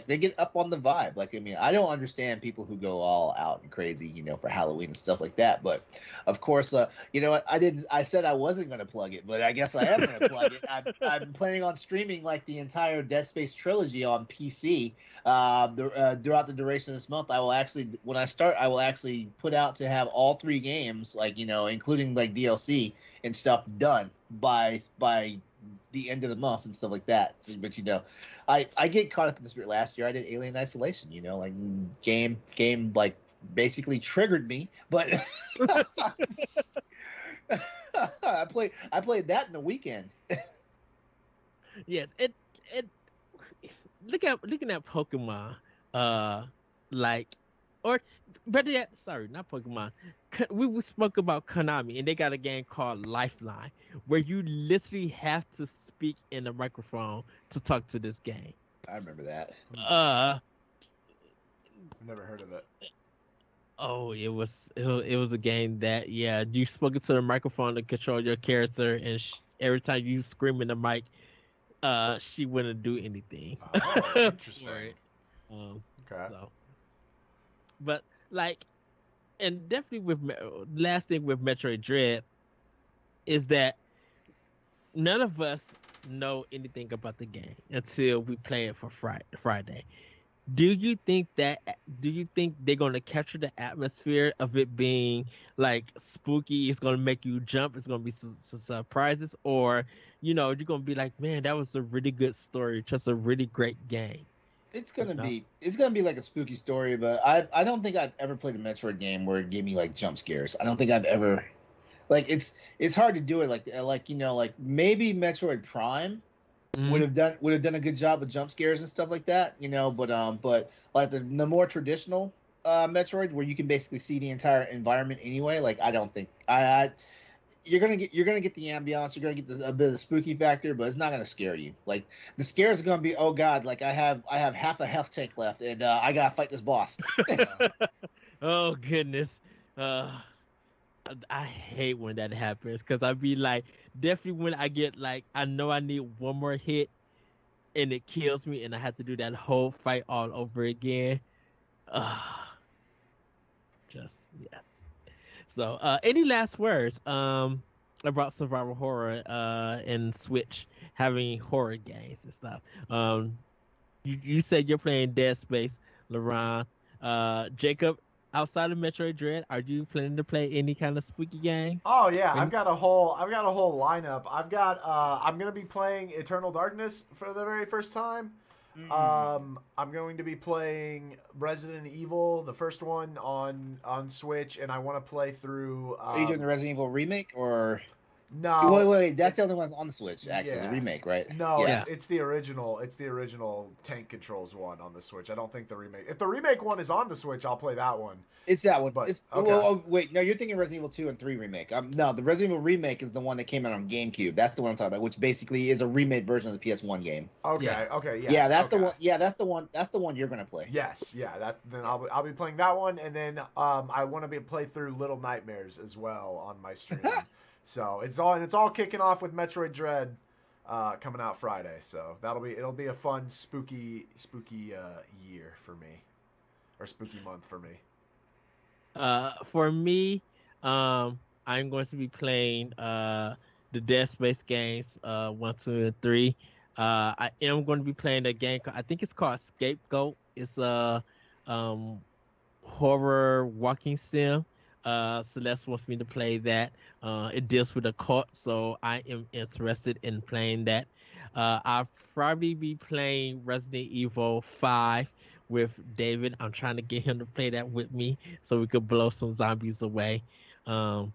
they get up on the vibe. Like, I mean, I don't understand people who go all out and crazy, for Halloween and stuff like that. But of course, you know what? I said I wasn't going to plug it, but I guess I am going to plug it. I'm planning on streaming like the entire Dead Space trilogy on PC. Throughout the duration of this month, when I start, I will actually put out to have all 3 games, including like DLC and stuff, done by the end of the month and stuff like that. But I get caught up in the spirit. Last year I did Alien Isolation, game like basically triggered me, but I played that in the weekend. Yes, it looking at Pokemon, like, or better yet, sorry, not Pokemon. We spoke about Konami, and they got a game called Lifeline, where you literally have to speak in a microphone to talk to this game. I remember that. I've never heard of it. Oh, it was a game that, yeah, you spoke into the microphone to control your character, and every time you scream in the mic, she wouldn't do anything. Oh, interesting. For it. Okay. So, but like, and definitely with last thing with Metroid Dread is that none of us know anything about the game until we play it for Friday. Do you think that? Do you think they're gonna capture the atmosphere of it being like spooky? It's gonna make you jump. It's gonna be some surprises, or you're gonna be like, man, that was a really good story, just a really great game. It's gonna be like a spooky story, but I don't think I've ever played a Metroid game where it gave me like jump scares. I don't think I've ever like it's hard to do it like maybe Metroid Prime would Mhm. have done a good job with jump scares and stuff like that, but like the more traditional Metroid where you can basically see the entire environment anyway, like I don't think I you're gonna get the ambiance, you're gonna get a bit of the spooky factor, but it's not gonna scare you. Like the scares are gonna be, oh god, like I have half a health tank left, and I gotta fight this boss. Oh goodness. Uh, I hate when that happens because I be like, definitely when I get like, I know I need one more hit and it kills me and I have to do that whole fight all over again. Uh, just yes. So, any last words about survival horror and Switch having horror games and stuff? You said you're playing Dead Space, LeRon. Jacob, outside of Metroid Dread, are you planning to play any kind of spooky games? Oh yeah, Or I've got a whole lineup. I'm gonna be playing Eternal Darkness for the very first time. I'm going to be playing Resident Evil, the first one on Switch, and I want to play through. Are you doing the Resident Evil remake or? No, Wait, that's the only one that's on the Switch. Actually, the yeah. remake, right? No, Yeah. it's the original. It's the original Tank Controls one on the Switch. I don't think the remake. If the remake one is on the Switch, I'll play that one. It's that one. But It's okay. wait, no, you're thinking Resident Evil 2 and 3 remake. No, the Resident Evil remake is the one that came out on GameCube. That's the one I'm talking about, which basically is a remade version of the PS1 game. Okay. Yeah. Okay. Yes, Yeah, that's okay. the one. Yeah, that's the one. That's the one you're gonna play. Yes, yeah. Then I'll be playing that one, and then I want to play through Little Nightmares as well on my stream. So it's all kicking off with Metroid Dread coming out Friday. So it'll be a fun spooky year for me, or spooky month for me. For me, I'm going to be playing the Dead Space games, 1, 2, and 3. I am going to be playing a game. I think it's called Scapegoat. It's a horror walking sim. Celeste wants me to play that. It deals with a cult, so I am interested in playing that. I'll probably be playing Resident Evil 5 with David. I'm trying to get him to play that with me so we could blow some zombies away. And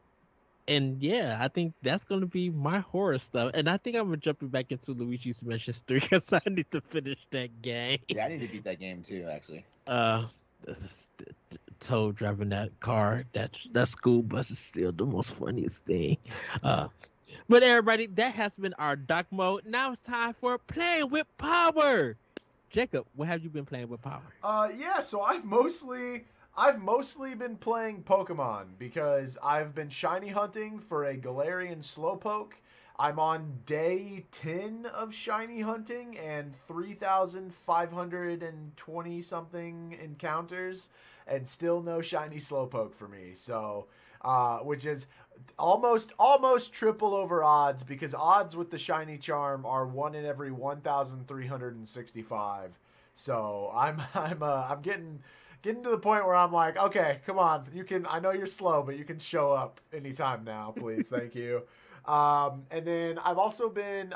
yeah, I think that's gonna be my horror stuff. And I think I'm gonna jump back into Luigi's Mansion 3 because I need to finish that game. Yeah, I need to beat that game too, actually. Toad driving that car, that school bus is still the most funniest thing. But everybody, that has been our dark mode. Now it's time for playing with power. Jacob, what have you been playing with power? Yeah. So I've mostly been playing Pokemon because I've been shiny hunting for a Galarian Slowpoke. I'm on day 10 of shiny hunting and 3,520 something encounters, and still no shiny Slowpoke for me. So, which is almost triple over odds, because odds with the shiny charm are 1 in every 1,365. So I'm getting to the point where I'm like, okay, come on, you can. I know you're slow, but you can show up anytime now, please. Thank you. And then I've also been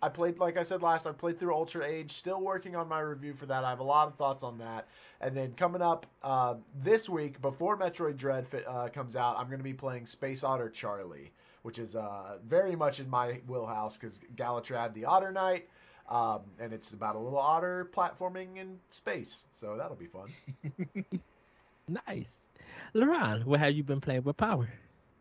I played, like I said last, I played through Ultra Age, still working on my review for that. I have a lot of thoughts on that. And then coming up this week, before Metroid Dread comes out, I'm going to be playing Space Otter Charlie, which is very much in my wheelhouse because Galutrad the Otter Knight, and it's about a little otter platforming in space. So that'll be fun. Nice. LeRon, what have you been playing with power?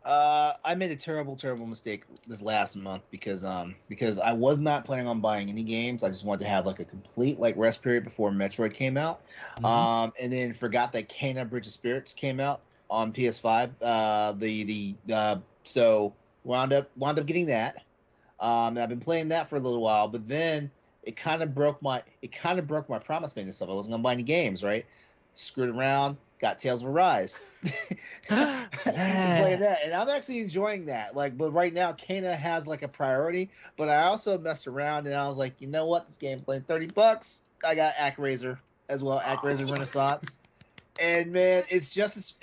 I made a terrible mistake this last month because I was not planning on buying any games. I just wanted to have like a complete like rest period before Metroid came out. And then forgot that Kena Bridge of Spirits came out on PS5. So wound up getting that. And I've been playing that for a little while, but then it kind of broke my promise made and stuff. I wasn't gonna buy any games, right? Screwed around, got Tales of Arise. Playing that, and I'm actually enjoying that. Like, but right now, Kana has like a priority. But I also messed around, and I was like, you know what? This game's like $30. I got ActRaiser as well, ActRaiser Renaissance, and man, it's just as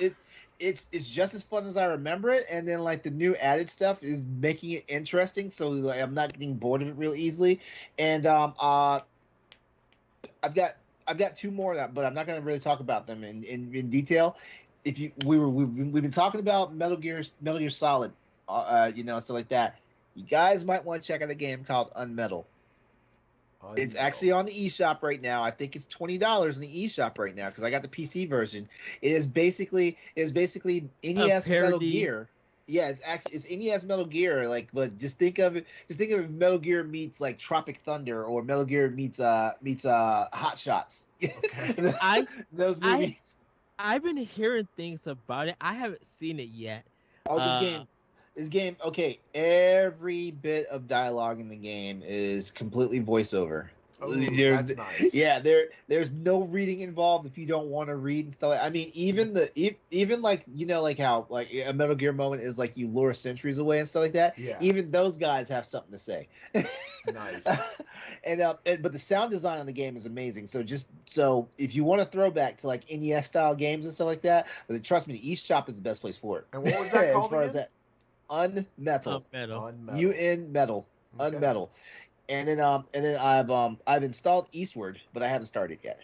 it's just as fun as I remember it. And then like the new added stuff is making it interesting, so like, I'm not getting bored of it real easily. And I've got two more that, but I'm not going to really talk about them in detail. If you we've been talking about Metal Gear Solid, stuff like that. You guys might want to check out a game called Unmetal. It's actually on the eShop right now. I think it's $20 in the eShop right now because I got the PC version. It is basically NES Metal Gear. Yeah, it's NES Metal Gear. Like, but just think of it Metal Gear meets like Tropic Thunder or Metal Gear meets Hot Shots. Okay. Those movies. I've been hearing things about it. I haven't seen it yet. Oh, this game. Okay, every bit of dialogue in the game is completely voiceover. Oh, that's nice. Yeah, there's no reading involved if you don't want to read and stuff. I mean, even like like how like a Metal Gear moment is like you lure sentries away and stuff like that. Yeah. Even those guys have something to say. Nice. But the sound design on the game is amazing. So if you want a throwback to like NES style games and stuff like that, but trust me, the eShop is the best place for it. And what was that called as far again? as that, Unmetal. Unmetal. Okay. Unmetal. And then I've installed Eastward, but I haven't started yet.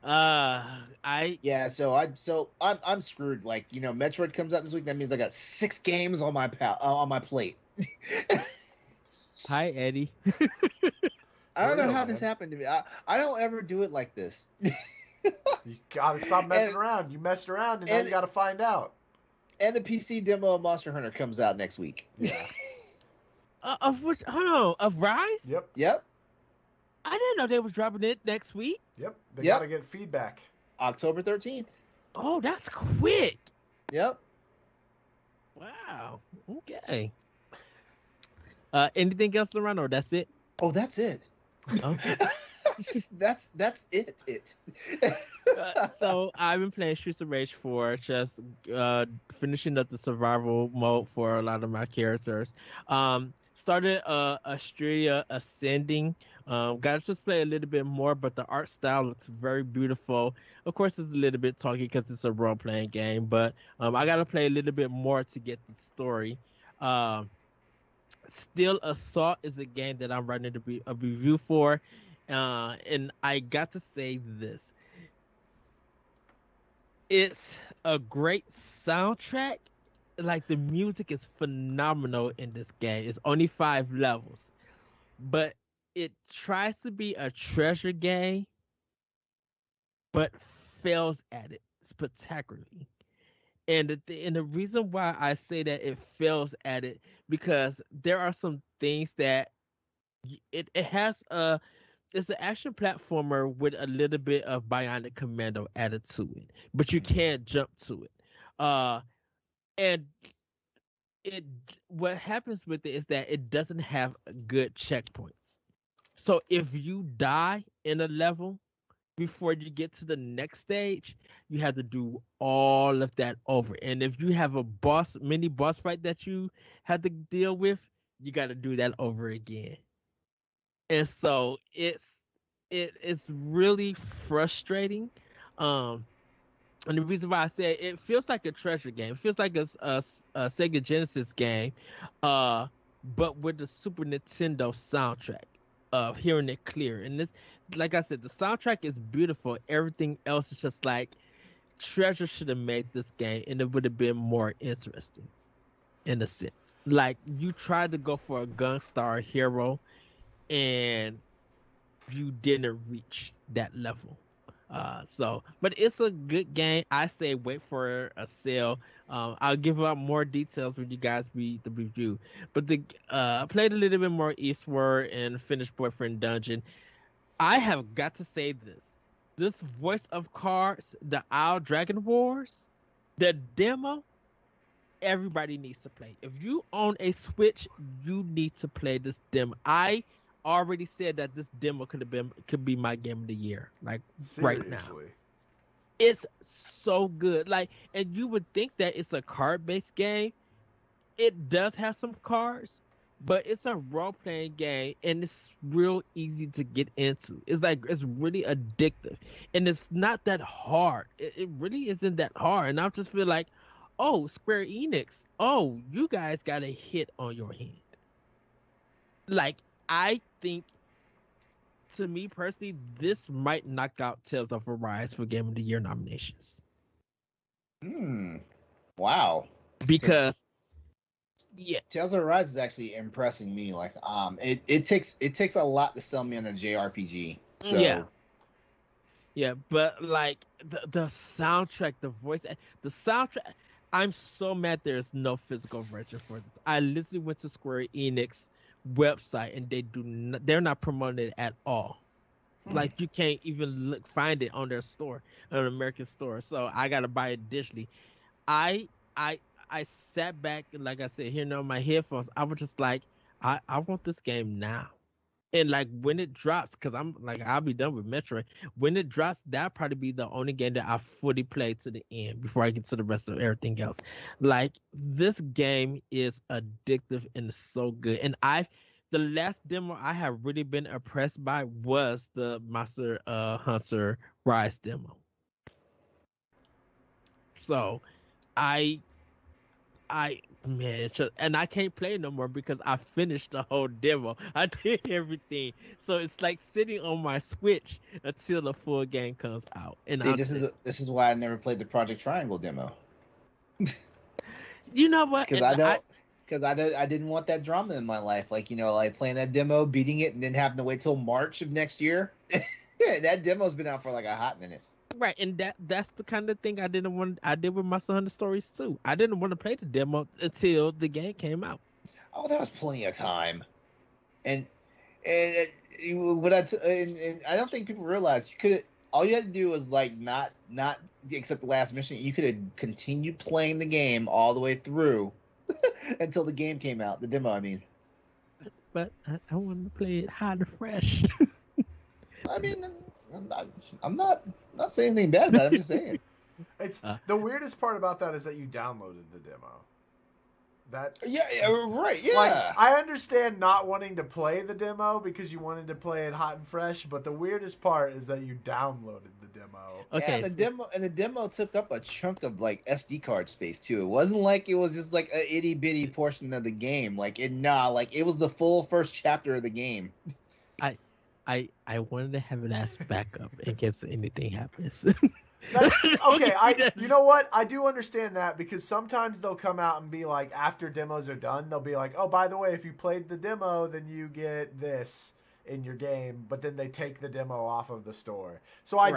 All right. So I'm screwed. Like, Metroid comes out this week. That means I got 6 games on my plate. Hi, Eddie. I don't know how this happened to me. I don't ever do it like this. You gotta stop messing around. You messed around, and now you gotta find out. And the PC demo of Monster Hunter comes out next week. Yeah. Of which? Hold on. Of Rise? Yep. I didn't know they was dropping it next week. Yep. They gotta get feedback. October 13th. Oh, that's quick. Yep. Wow. Okay. Anything else, LeRon, or that's it? Oh, that's it. Okay. that's it. So I've been playing Streets of Rage 4, just finishing up the survival mode for a lot of my characters. Started Astria Ascending. Got to just play a little bit more, but the art style looks very beautiful. Of course, it's a little bit talky because it's a role-playing game, but I got to play a little bit more to get the story. Still Assault is a game that I'm writing a review for, and I got to say this. It's a great soundtrack. Like, the music is phenomenal in this game. It's only 5 levels, but it tries to be a treasure game, but fails at it spectacularly. And the reason why I say that it fails at it, because there are some things that it has it's an action platformer with a little bit of Bionic Commando added to it, but you can't jump to it. And what happens with it is that it doesn't have good checkpoints. So if you die in a level before you get to the next stage, you have to do all of that over. And if you have a mini boss fight that you have to deal with, you got to do that over again. And so it's really frustrating. And the reason why I say it feels like a treasure game. It feels like a Sega Genesis game, but with the Super Nintendo soundtrack of hearing it clear. And this, like I said, the soundtrack is beautiful. Everything else is just like, Treasure should have made this game, and it would have been more interesting, in a sense. Like, you tried to go for a Gunstar hero, and you didn't reach that level. But it's a good game. I say wait for a sale. I'll give out more details when you guys read the review. But I played a little bit more Eastward and finished Boyfriend Dungeon. I have got to say this Voice of Cards, the Owl Dragon Wars, the demo, everybody needs to play. If you own a Switch, you need to play this demo. I already said that this demo could be my game of the year, like, Seriously. right now. It's so good. Like, and you would think that it's a card-based game. It does have some cards, but it's a role-playing game, and it's real easy to get into. It's like it's really addictive, and it's not that hard. It really isn't that hard. And I just feel like, oh, Square Enix, oh, you guys got a hit on your hand. Like, I think, to me personally, this might knock out Tales of Arise for Game of the Year nominations. Wow. Because, yeah, Tales of Arise is actually impressing me. Like, it takes a lot to sell me on a JRPG. So yeah, but like the soundtrack, the voice, the soundtrack. I'm so mad there's no physical version for this. I literally went to Square Enix website and they're not promoting it at all. Like, you can't even find it on their store, on an American store. So I gotta buy it digitally. I sat back, and like I said, hearing on my headphones, I was just like, I want this game now. And like when it drops, because I'm like, I'll be done with Metroid. When it drops, that'll probably be the only game that I fully play to the end before I get to the rest of everything else. Like, this game is addictive and so good. And the last demo I have really been impressed by was the Monster Hunter Rise demo. So I man, and I can't play no more because I finished the whole demo. I did everything, so it's like sitting on my Switch until the full game comes out. And see, this is why I never played the Project Triangle demo. You know what? Because I didn't want that drama in my life. Like, like playing that demo, beating it, and then having to wait till March of next year. That demo's been out for like a hot minute. Right, and that's the kind of thing I didn't want. I did with Monster Hunter Stories too. I didn't want to play the demo until the game came out. Oh, there was plenty of time, and what and I don't think people realize all you had to do was like not accept the last mission. You could have continued playing the game all the way through until the game came out. The demo, I mean. But I wanted to play it hot and fresh. I mean, I'm not saying anything bad about it. I'm just saying. It's the weirdest part about that is that you downloaded the demo. Yeah, right, yeah. Like, I understand not wanting to play the demo because you wanted to play it hot and fresh, but the weirdest part is that you downloaded the demo. Okay, the demo took up a chunk of like SD card space too. It wasn't like it was just like an itty bitty portion of the game. Like it was the full first chapter of the game. I wanted to have it as backup in case anything happens. Okay, you know what? I do understand that because sometimes they'll come out and be like, after demos are done, they'll be like, oh, by the way, if you played the demo, then you get this in your game, but then they take the demo off of the store. So I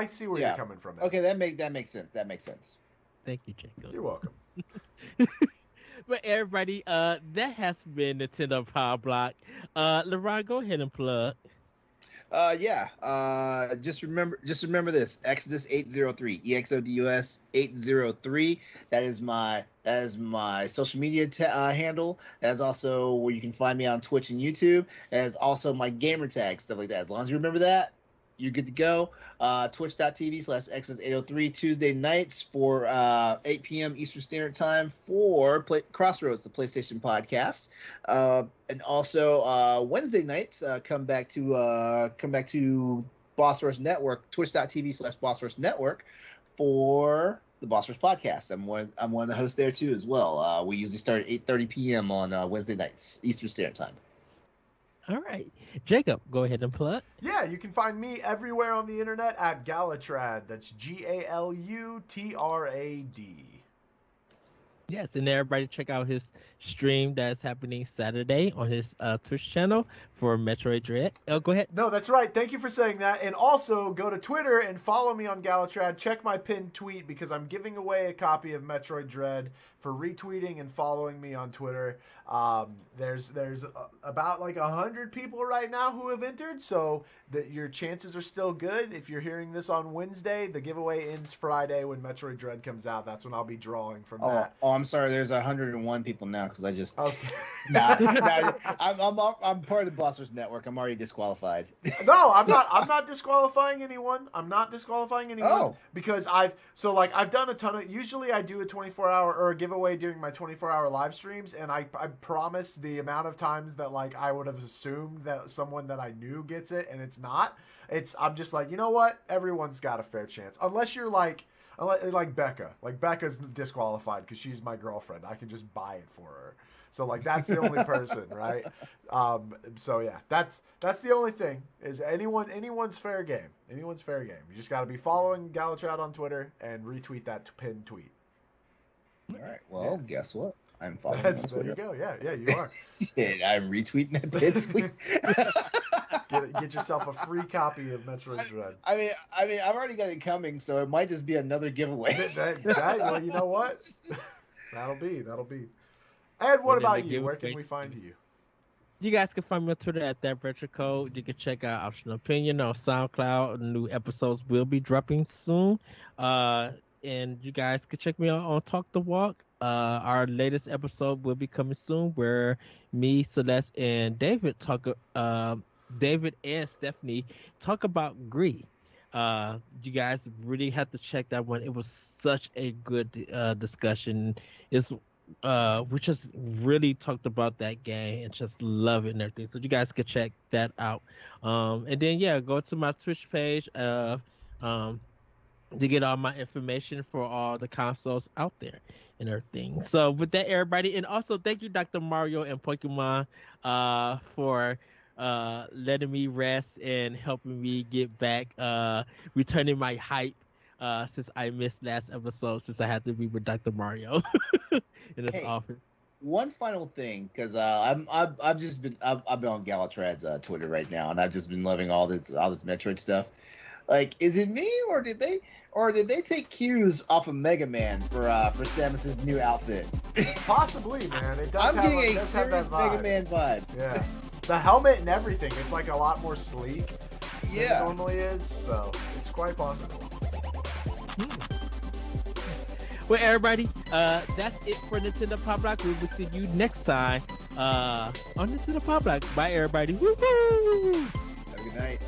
see where you're coming from. Okay, that makes sense. That makes sense. Thank you, Jacob. You're welcome. But everybody, that has been Nintendo Pow Block. LeRon, go ahead and plug. Just remember this: Exodus 803, EXODUS 803. That is my social media handle. That is also where you can find me on Twitch and YouTube. That is also my gamer tag, stuff like that. As long as you remember that, you're good to go. Twitch.tv/Exodus803 Tuesday nights for 8 p.m. Eastern Standard Time for Crossroads, the PlayStation podcast, and also Wednesday nights come back to Boss Rush Network, Twitch.tv/Boss Rush Network for the Boss Rush podcast. I'm one of the hosts there too as well. We usually start at 8:30 p.m. on Wednesday nights Eastern Standard Time. All right. Jacob, go ahead and plug. Yeah, you can find me everywhere on the internet at Galutrad. That's Galutrad. Yes, and everybody check out his stream that's happening Saturday on his Twitch channel for Metroid Dread. Oh, go ahead. No, that's right. Thank you for saying that. And also, go to Twitter and follow me on Galutrad. Check my pinned tweet because I'm giving away a copy of Metroid Dread for retweeting and following me on Twitter. There's about like 100 people right now who have entered, so your chances are still good. If you're hearing this on Wednesday, the giveaway ends Friday when Metroid Dread comes out. That's when I'll be drawing from that. Oh, I'm sorry. There's 101 people now because I just. Okay. I'm part of the Blossers Network. I'm already disqualified. No, I'm not. I'm not disqualifying anyone. Oh. Because I've done a ton of. Usually, I do a 24-hour or a giveaway during my 24-hour live streams, and I promise the amount of times that like I would have assumed that someone that I knew gets it, and it's not. I'm just like, you know what? Everyone's got a fair chance, unless you're like Becca. Like Becca's disqualified because she's my girlfriend. I can just buy it for her. So like that's the only person, right? So yeah, that's the only thing is anyone's fair game. Anyone's fair game. You just got to be following Galutrad on Twitter and retweet that pinned tweet. All right. Well, guess what? I'm following. There you go. Yeah, you are. I'm retweeting that pinned tweet. Get yourself a free copy of Metroid Dread. I mean, I've already got it coming, so it might just be another giveaway. Well, you know what? That'll be. Ed, what about you? Where can we find you? You guys can find me on Twitter at ThatRetroCode. You can check out Optional Opinion on SoundCloud. New episodes will be dropping soon. And you guys can check me out on Talk the Walk. Our latest episode will be coming soon where me, Celeste, and David and Stephanie talk about Gree. You guys really have to check that one. It was such a good discussion. We just really talked about that game and just love it and everything. So you guys could check that out. And then go to my Twitch page to get all my information for all the consoles out there and everything. So with that, everybody, and also thank you, Dr. Mario and Pokemon, for letting me rest and helping me get back, returning my hype since I missed last episode, since I had to be with Dr. Mario in his office. One final thing, because I've been on Galutrad's Twitter right now, and I've just been loving all this Metroid stuff. Like, is it me, or did they take cues off of Mega Man for Samus's new outfit? Possibly, man. It does. I'm getting a serious Mega Man vibe. Yeah, the helmet and everything. It's like a lot more sleek than it Yeah. normally is. So it's quite possible. Well, everybody, that's it for Nintendo Pow Block. We will see you next time on Nintendo Pow Block. Bye, everybody. Woo-hoo! Have a good night.